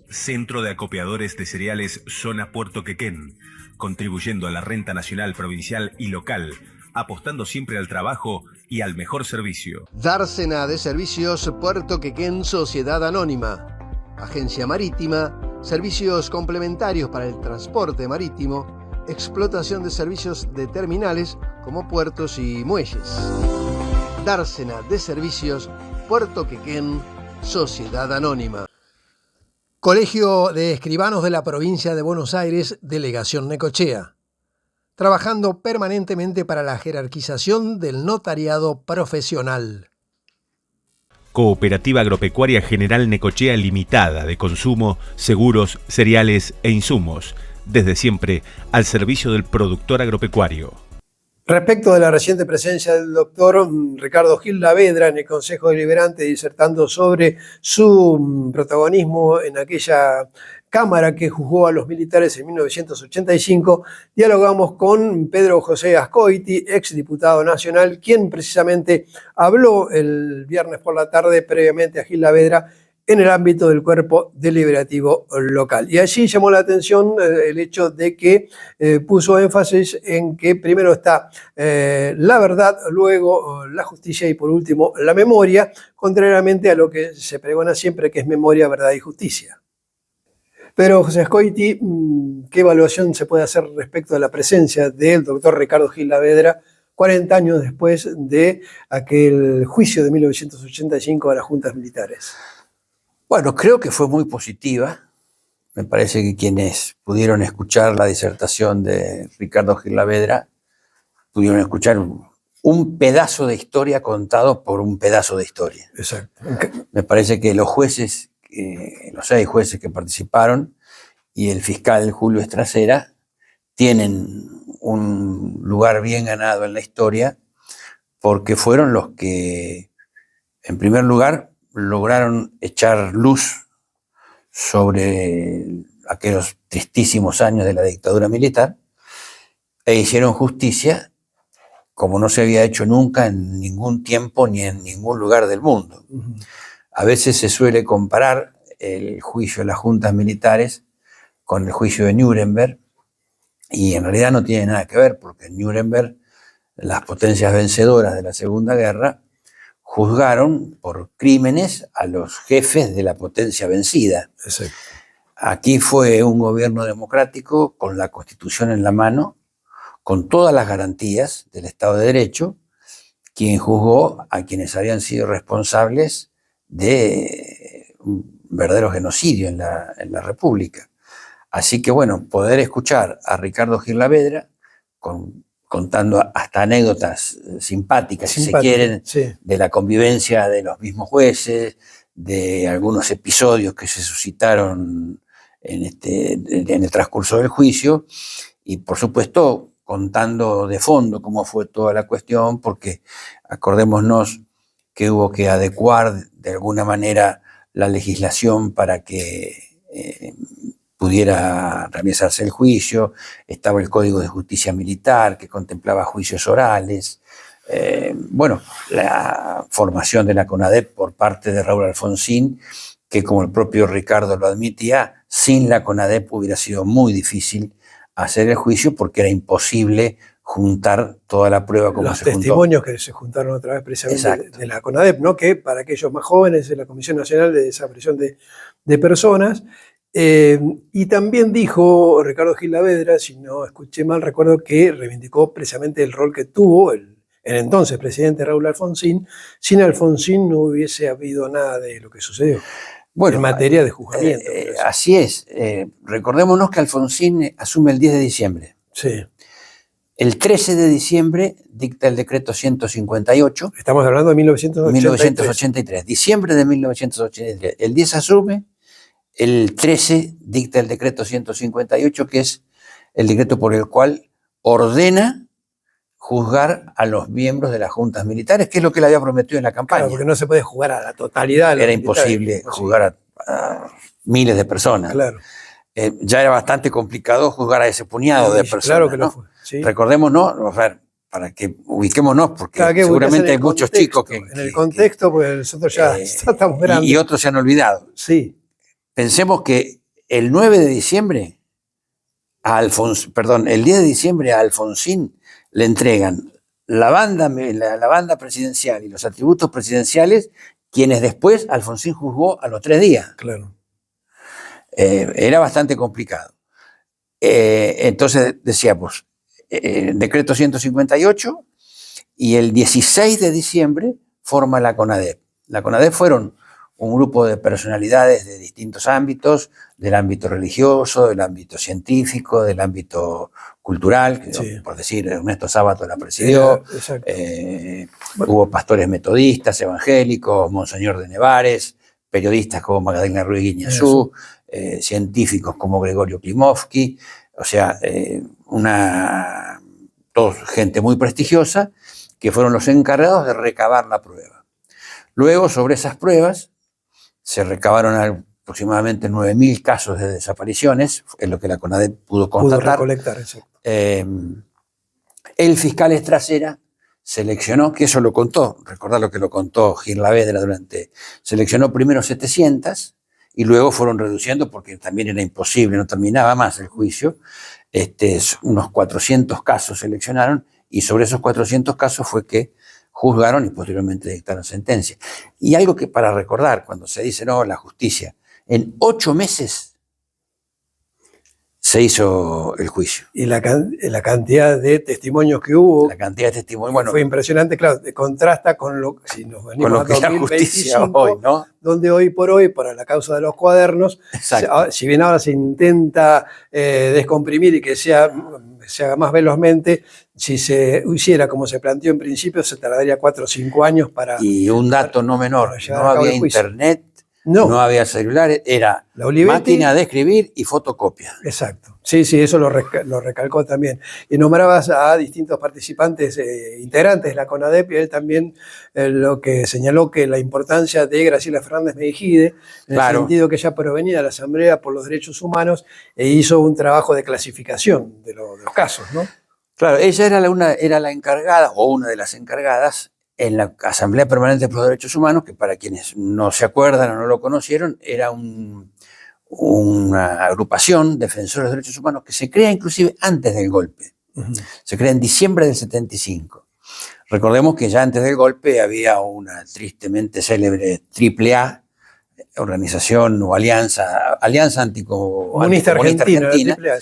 Centro de Acopiadores de Cereales Zona Puerto Quequén, contribuyendo a la renta nacional, provincial y local, apostando siempre al trabajo y al mejor servicio.
Dársena de Servicios Puerto Quequén Sociedad Anónima. Agencia Marítima, servicios complementarios para el transporte marítimo, explotación de servicios de terminales como puertos y muelles. Dársena de Servicios Puerto Quequén Sociedad Anónima. Colegio de Escribanos de la Provincia de Buenos Aires, Delegación Necochea, trabajando permanentemente para la jerarquización del notariado profesional.
Cooperativa Agropecuaria General Necochea Limitada de consumo, seguros, cereales e insumos, desde siempre al servicio del productor agropecuario.
Respecto de la reciente presencia del doctor Ricardo Gil Lavedra en el Consejo Deliberante, disertando sobre su protagonismo en aquella Cámara que juzgó a los militares en 1985, dialogamos con Pedro José Ascoiti, exdiputado nacional, quien precisamente habló el viernes por la tarde previamente a Gil Lavedra en el ámbito del cuerpo deliberativo local. Y allí llamó la atención el hecho de que puso énfasis en que primero está la verdad, luego la justicia y por último la memoria, contrariamente a lo que se pregona siempre, que es memoria, verdad y justicia. Pero, José Ascoiti, ¿qué evaluación se puede hacer respecto a la presencia del doctor Ricardo Gil Lavedra 40 años después de aquel juicio de 1985 a las juntas militares?
Bueno, creo que fue muy positiva. Me parece que quienes pudieron escuchar la disertación de Ricardo Gil Lavedra pudieron escuchar un pedazo de historia contado por un pedazo de historia.
Exacto.
Me parece que los jueces, los 6 jueces que participaron y el fiscal Julio Estracera tienen un lugar bien ganado en la historia porque fueron los que, en primer lugar, lograron echar luz sobre aquellos tristísimos años de la dictadura militar e hicieron justicia como no se había hecho nunca en ningún tiempo ni en ningún lugar del mundo. A veces se suele comparar el juicio de las juntas militares con el juicio de Nuremberg y en realidad no tiene nada que ver porque en Nuremberg las potencias vencedoras de la Segunda Guerra juzgaron por crímenes a los jefes de la potencia vencida.
Exacto.
Aquí fue un gobierno democrático con la Constitución en la mano, con todas las garantías del Estado de Derecho, quien juzgó a quienes habían sido responsables de un verdadero genocidio en la República. Así que bueno, poder escuchar a Ricardo Gil Lavedra contando hasta anécdotas simpáticas, si se quieren,
sí,
de la convivencia de los mismos jueces, de algunos episodios que se suscitaron en el transcurso del juicio, y por supuesto contando de fondo cómo fue toda la cuestión, porque acordémonos que hubo que adecuar de alguna manera la legislación para que pudiera realizarse el juicio. Estaba el Código de Justicia Militar que contemplaba juicios orales. Bueno, la formación de la CONADEP por parte de Raúl Alfonsín, que como el propio Ricardo lo admitía, sin la CONADEP hubiera sido muy difícil hacer el juicio porque era imposible juntar toda la prueba como
los
se juntó.
testimonios que se juntaron otra vez precisamente
Exacto.
de la CONADEP, ¿no? Que para aquellos más jóvenes es la Comisión Nacional de Desaparición de Personas. Y también dijo Ricardo Gil Lavedra, si no escuché mal, recuerdo que reivindicó precisamente el rol que tuvo el entonces presidente Raúl Alfonsín. Sin Alfonsín no hubiese habido nada de lo que sucedió. en materia de juzgamiento.
Así es. Recordémonos que Alfonsín asume el 10 de diciembre.
Sí.
El 13 de diciembre dicta el decreto 158.
Estamos hablando de
1983. Diciembre de 1983. El 10 asume, el 13 dicta el decreto 158, que es el decreto por el cual ordena juzgar a los miembros de las juntas militares, que es lo que le había prometido en la campaña.
Claro, porque no se puede jugar a la totalidad.
Era imposible jugar a miles de personas.
Claro.
Ya era bastante complicado juzgar a ese puñado de personas.
Claro que
¿no?
lo fue. Sí.
Recordémonos, a ver, para que ubiquémonos, porque
Claro, que
seguramente hay muchos chicos que...
En el contexto, porque nosotros ya estamos grandes.
Y otros se han olvidado.
Sí.
Pensemos que el 9 de diciembre, el 10 de diciembre a Alfonsín le entregan la banda presidencial y los atributos presidenciales, quienes después Alfonsín juzgó a los 3 días.
Claro.
Era bastante complicado. Entonces decíamos, decreto 158, y el 16 de diciembre forma la CONADEP. La CONADEP fueron un grupo de personalidades de distintos ámbitos, del ámbito religioso, del ámbito científico, del ámbito cultural, que,
sí,
por decir, Ernesto Sábato la presidió, hubo pastores metodistas, evangélicos, Monseñor de Nevares, periodistas como Magdalena Ruiz Guiñazú, científicos como Gregorio Klimovsky, o sea, todos gente muy prestigiosa, que fueron los encargados de recabar la prueba. Luego, sobre esas pruebas, se recabaron aproximadamente 9.000 casos de desapariciones, es lo que la CONADEP pudo constatar.
Pudo recolectar, exacto.
El fiscal Estracera seleccionó, que eso lo contó, recordad lo que lo contó Gil Lavedra seleccionó primero 700 y luego fueron reduciendo porque también era imposible, no terminaba más el juicio. Unos 400 casos seleccionaron y sobre esos 400 casos fue que juzgaron y posteriormente dictaron sentencia. Y algo que para recordar, cuando se dice, no, la justicia, en 8 meses se hizo el juicio.
Y la cantidad de testimonios que hubo.
La cantidad de testimonios, bueno,
fue impresionante, claro, contrasta con lo, si nos venimos
con lo que es la justicia hoy, ¿no?
Donde hoy por hoy, para la causa de los cuadernos, si bien ahora se intenta descomprimir y que se haga más velozmente, si se hiciera como se planteó en principio, se tardaría 4 o 5 años para...
Y un dato no menor, no había internet, no había celulares, era máquina de escribir y fotocopia.
Exacto. Sí, eso lo recalcó también. Y nombrabas a distintos participantes, integrantes de la CONADEP, y él también lo que señaló que la importancia de Graciela Fernández Meijide, en el sentido que ella provenía de la Asamblea por los Derechos Humanos e hizo un trabajo de clasificación de los casos, ¿no?
Claro, ella era la encargada, o una de las encargadas, en la Asamblea Permanente por los Derechos Humanos, que para quienes no se acuerdan o no lo conocieron, era una agrupación de defensores de derechos humanos que se crea inclusive antes del golpe. Se crea en diciembre del 75. Recordemos que ya antes del golpe había una tristemente célebre AAA, organización o alianza anticomunista argentina,
AAA,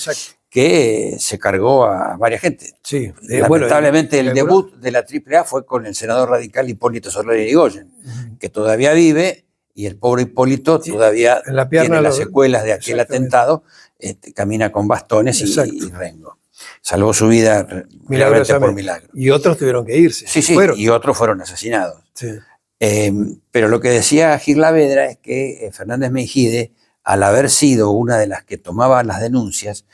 que se cargó a varias gente.
Sí.
Lamentablemente el debut de la AAA fue con el senador radical Hipólito Soler Irigoyen, que todavía vive, y el pobre Hipólito todavía tiene las secuelas de aquel atentado, camina con bastones y rengo. Salvó su vida por milagro.
Y otros tuvieron que irse.
Sí, y otros fueron asesinados.
Sí.
Pero lo que decía Gil Lavedra es que Fernández Meijide, al haber sido una de las que tomaba las denuncias,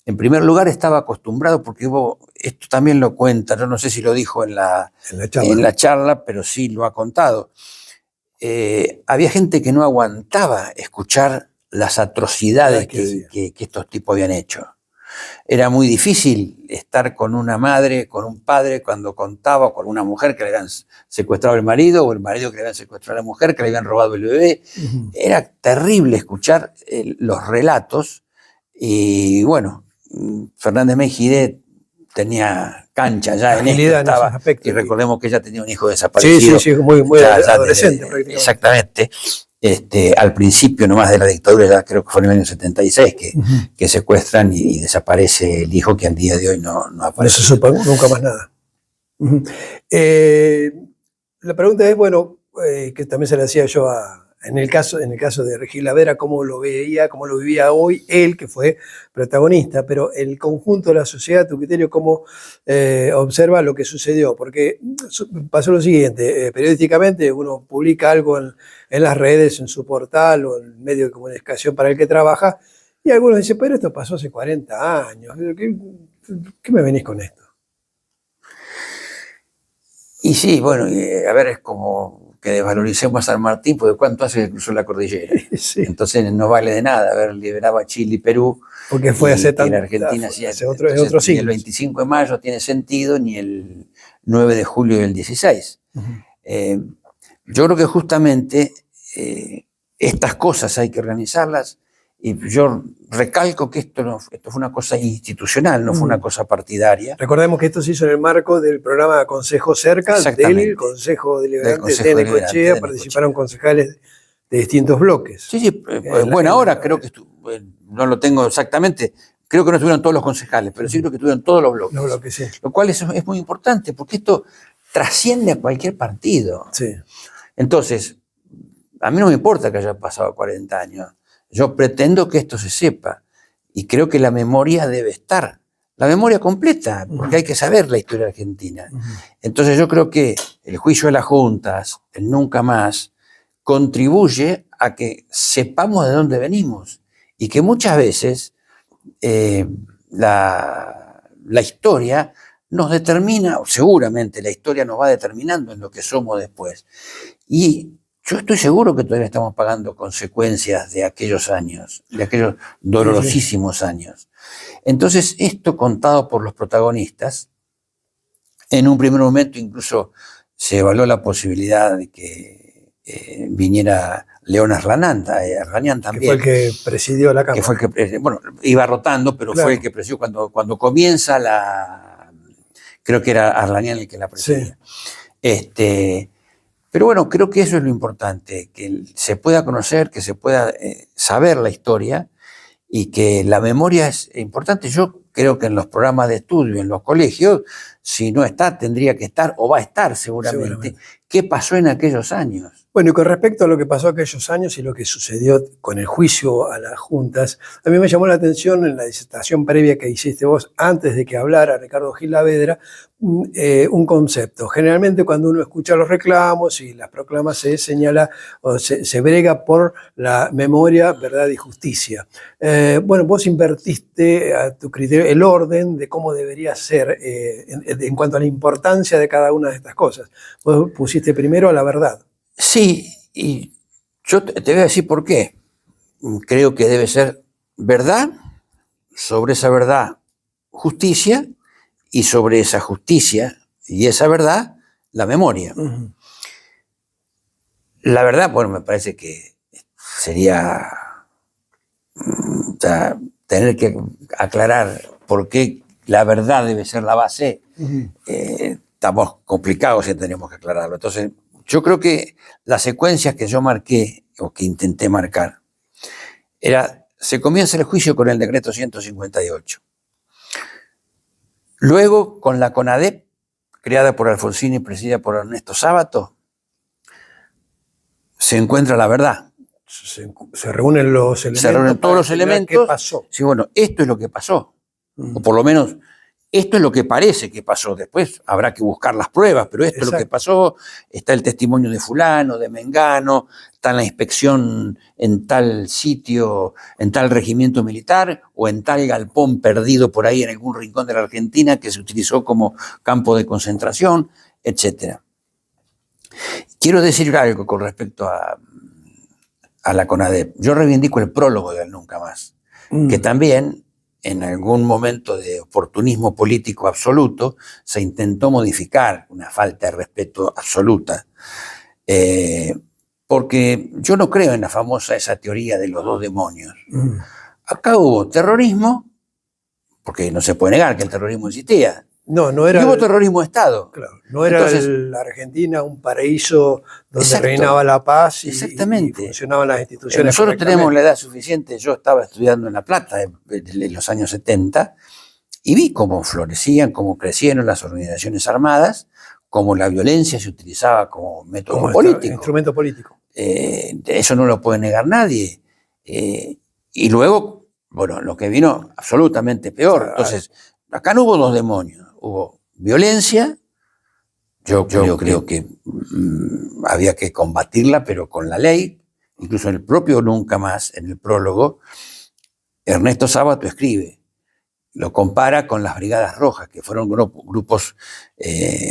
en primer lugar estaba acostumbrado, porque esto también lo cuenta, yo no sé si lo dijo en la charla, pero sí lo ha contado. Había gente que no aguantaba escuchar las atrocidades que estos tipos habían hecho. Era muy difícil estar con una madre, con un padre, cuando contaba, o con una mujer que le habían secuestrado el marido, o el marido que le habían secuestrado a la mujer, que le habían robado el bebé. Era terrible escuchar los relatos. Y bueno, Fernández Meijide tenía cancha ya en esto, y recordemos que ella tenía un hijo desaparecido.
Sí, muy adolescente prácticamente.
Exactamente. Al principio nomás de la dictadura, ya creo que fue en el año 76, que secuestran y desaparece el hijo, que al día de hoy no aparece.
No se supo nunca más nada. La pregunta es, bueno, que también se le hacía yo a en el caso de Gil Lavera, cómo lo veía, cómo lo vivía hoy él, que fue protagonista, pero el conjunto de la sociedad, tu criterio, cómo observa lo que sucedió, porque pasó lo siguiente, periodísticamente uno publica algo en las redes, en su portal o en el medio de comunicación para el que trabaja, y algunos dicen, pero esto pasó hace 40 años, ¿qué me venís con esto?
Y sí, bueno, a ver, es como que desvaloricemos a San Martín, porque ¿cuánto hace que cruzó la cordillera?
Sí.
Entonces no vale de nada haber liberado a Chile y Perú.
Porque fue hace tanto.
La Argentina
hace otro
ni el 25 de mayo tiene sentido, ni el 9 de julio del 16. Yo creo que justamente estas cosas hay que organizarlas. Y yo recalco que esto fue una cosa institucional, no fue una cosa partidaria.
Recordemos que esto se hizo en el marco del programa Consejo Cerca, del Consejo Deliberante de Necochea, participaron concejales de distintos bloques.
Sí, bueno, ahora creo que no lo tengo exactamente, creo que no estuvieron todos los concejales, pero sí creo que estuvieron todos los bloques.
Los bloques, sí.
Lo cual es muy importante, porque esto trasciende a cualquier partido.
Sí.
Entonces, a mí no me importa que haya pasado 40 años. Yo pretendo que esto se sepa y creo que la memoria debe estar, la memoria completa, porque hay que saber la historia argentina. Entonces yo creo que el juicio de las juntas, el nunca más, contribuye a que sepamos de dónde venimos y que muchas veces la historia nos determina, o seguramente la historia nos va determinando en lo que somos después. Y yo estoy seguro que todavía estamos pagando consecuencias de aquellos años, de aquellos dolorosísimos años. Entonces, esto contado por los protagonistas, en un primer momento incluso se evaluó la posibilidad de que viniera León Arlanián también.
Que fue el que presidió la Cámara.
Que fue el que, bueno, iba rotando, pero claro, fue el que presidió cuando comienza creo que era Arlanián el que la presidía. Sí. Pero bueno, creo que eso es lo importante, que se pueda conocer, que se pueda saber la historia y que la memoria es importante. Yo creo que en los programas de estudio, en los colegios, si no está, tendría que estar o va a estar seguramente. ¿Qué pasó en aquellos años?
Bueno, y con respecto a lo que pasó aquellos años y lo que sucedió con el juicio a las juntas, a mí me llamó la atención en la disertación previa que hiciste vos, antes de que hablara Ricardo Gil Lavera, un concepto. Generalmente cuando uno escucha los reclamos y las proclamas se señala o se brega por la memoria, verdad y justicia. Bueno, vos invertiste a tu criterio el orden de cómo debería ser en cuanto a la importancia de cada una de estas cosas. Vos pusiste primero a la verdad.
Sí, y yo te voy a decir por qué. Creo que debe ser verdad, sobre esa verdad justicia, y sobre esa justicia y esa verdad la memoria. La verdad, bueno, me parece que sería tener que aclarar por qué la verdad debe ser la base. Estamos complicados si tenemos que aclararlo. Entonces, yo creo que las secuencias que yo marqué, o que intenté marcar, se comienza el juicio con el decreto 158. Luego, con la CONADEP, creada por Alfonsín y presidida por Ernesto Sábato, se encuentra la verdad.
Se reúnen los elementos.
Se reúnen todos los elementos.
¿Qué pasó?
Sí, bueno, esto es lo que pasó. O por lo menos, esto es lo que parece que pasó. Después habrá que buscar las pruebas, pero esto es lo que pasó. Está el testimonio de fulano, de mengano, está la inspección en tal sitio, en tal regimiento militar o en tal galpón perdido por ahí en algún rincón de la Argentina que se utilizó como campo de concentración, etc. Quiero decir algo con respecto a la CONADEP. Yo reivindico el prólogo del Nunca Más, que también en algún momento de oportunismo político absoluto, se intentó modificar, una falta de respeto absoluta. Porque yo no creo en esa teoría de los dos demonios. Acá hubo terrorismo, porque no se puede negar que el terrorismo existía.
No era.
Y hubo terrorismo de Estado.
Claro, no era la Argentina un paraíso donde reinaba la paz y funcionaban las instituciones.
Nosotros tenemos la edad suficiente. Yo estaba estudiando en La Plata en los años 70 y vi cómo florecían, cómo crecieron las organizaciones armadas, cómo la violencia se utilizaba como método político.
Instrumento político.
Eso no lo puede negar nadie. Y luego, bueno, lo que vino absolutamente peor. Entonces, acá no hubo dos demonios, hubo violencia. Yo creo que había que combatirla, pero con la ley. Incluso en el propio Nunca Más, en el prólogo, Ernesto Sábato escribe, lo compara con las Brigadas Rojas, que fueron grupos,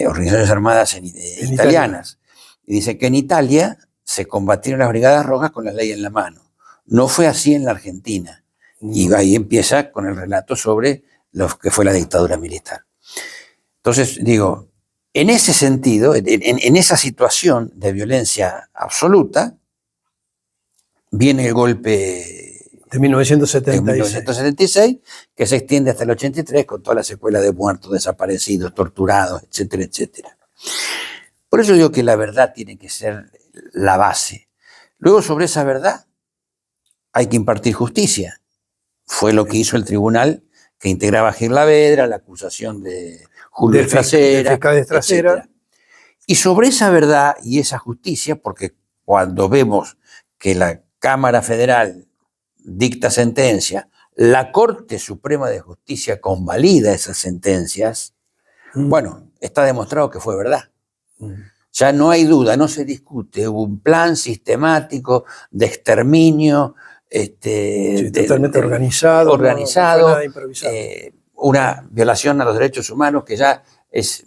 organizaciones armadas italianas. Y dice que en Italia se combatieron las Brigadas Rojas con la ley en la mano. No fue así en la Argentina. Y ahí empieza con el relato sobre lo que fue la dictadura militar. Entonces, digo, en ese sentido, en esa situación de violencia absoluta, viene el golpe
de 1976,
que se extiende hasta el 83 con toda la secuela de muertos, desaparecidos, torturados, etcétera, etcétera. Por eso digo que la verdad tiene que ser la base. Luego, sobre esa verdad, hay que impartir justicia. Fue lo que hizo el tribunal que integraba a Gil Lavedra, la acusación de Julio Estracera, etcétera. Y sobre esa verdad y esa justicia, porque cuando vemos que la Cámara Federal dicta sentencia, la Corte Suprema de Justicia convalida esas sentencias, bueno, está demostrado que fue verdad. Ya no hay duda, no se discute, hubo un plan sistemático de exterminio,
totalmente organizado,
no fue nada
improvisado.
Una violación a los derechos humanos que ya es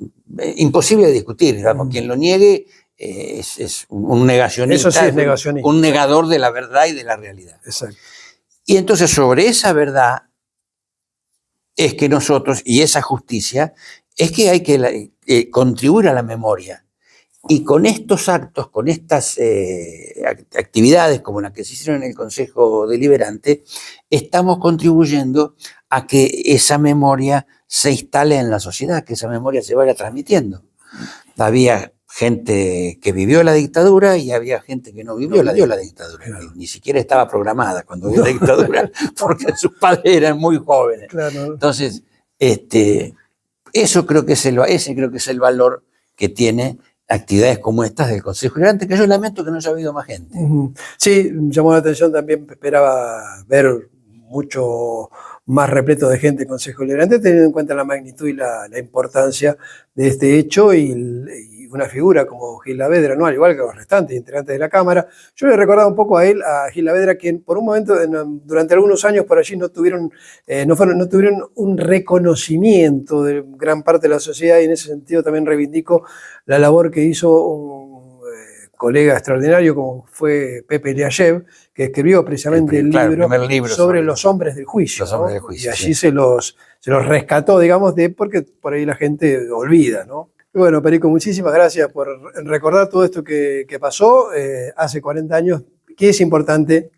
imposible de discutir, digamos, quien lo niegue es un negacionista,
eso sí es negacionista,
un negador de la verdad y de la realidad.
Exacto.
Y entonces sobre esa verdad es que nosotros, y esa justicia, es que hay que contribuir a la memoria. Y con estos actos, con estas actividades como las que se hicieron en el Consejo Deliberante, estamos contribuyendo a que esa memoria se instale en la sociedad, que esa memoria se vaya transmitiendo. Había gente que vivió la dictadura y había gente que no vivió la dictadura. Claro. Ni siquiera estaba programada cuando vivió la dictadura, porque sus padres eran muy jóvenes. Claro. Entonces, eso creo que es el valor que tiene actividades como estas del Consejo Deliberante, que yo lamento que no haya habido más gente.
Sí, llamó la atención también, esperaba ver mucho más repleto de gente el Consejo Deliberante, teniendo en cuenta la magnitud y la importancia de este hecho y una figura como Gil Lavedra, ¿no? Al igual que los restantes integrantes de la Cámara. Yo le recordaba un poco a él, a Gil Lavedra, quien por un momento, durante algunos años por allí no tuvieron un reconocimiento de gran parte de la sociedad, y en ese sentido también reivindico la labor que hizo un colega extraordinario como fue Pepe Eliashev, que escribió precisamente el libro sobre los hombres del juicio.
Los hombres del juicio,
y allí se los rescató, digamos, porque por ahí la gente olvida, ¿no? Y bueno, Perico, muchísimas gracias por recordar todo esto que pasó hace 40 años, que es importante,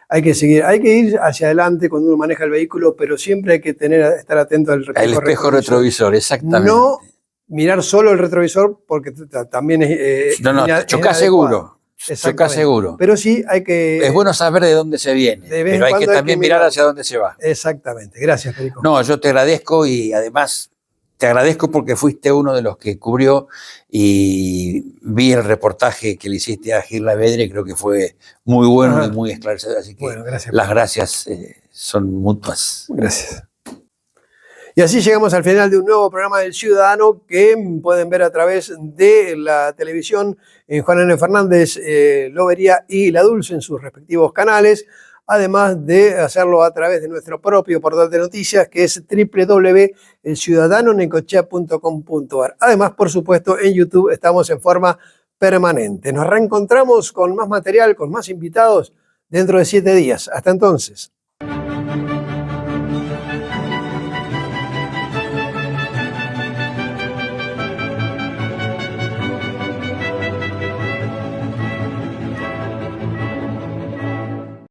hay que seguir, hay que ir hacia adelante cuando uno maneja el vehículo, pero siempre hay que estar atento al
espejo retrovisor, exactamente.
No mirar solo el retrovisor, porque también es
choca seguro. Choca seguro.
Pero sí hay que...
Es bueno saber de dónde se viene, pero hay que también mirar hacia dónde se va.
Exactamente. Gracias, Perico.
No, yo te agradezco y además te agradezco porque fuiste uno de los que cubrió y vi el reportaje que le hiciste a Gil Lavedra y creo que fue muy bueno y muy esclarecedor. Así que gracias, las gracias son mutuas.
Gracias. Y así llegamos al final de un nuevo programa del Ciudadano que pueden ver a través de la televisión en Juan N. Fernández, Lobería y La Dulce en sus respectivos canales, además de hacerlo a través de nuestro propio portal de noticias que es www.elciudadanonecochea.com.ar. Además, por supuesto, en YouTube estamos en forma permanente. Nos reencontramos con más material, con más invitados dentro de 7 días. Hasta entonces.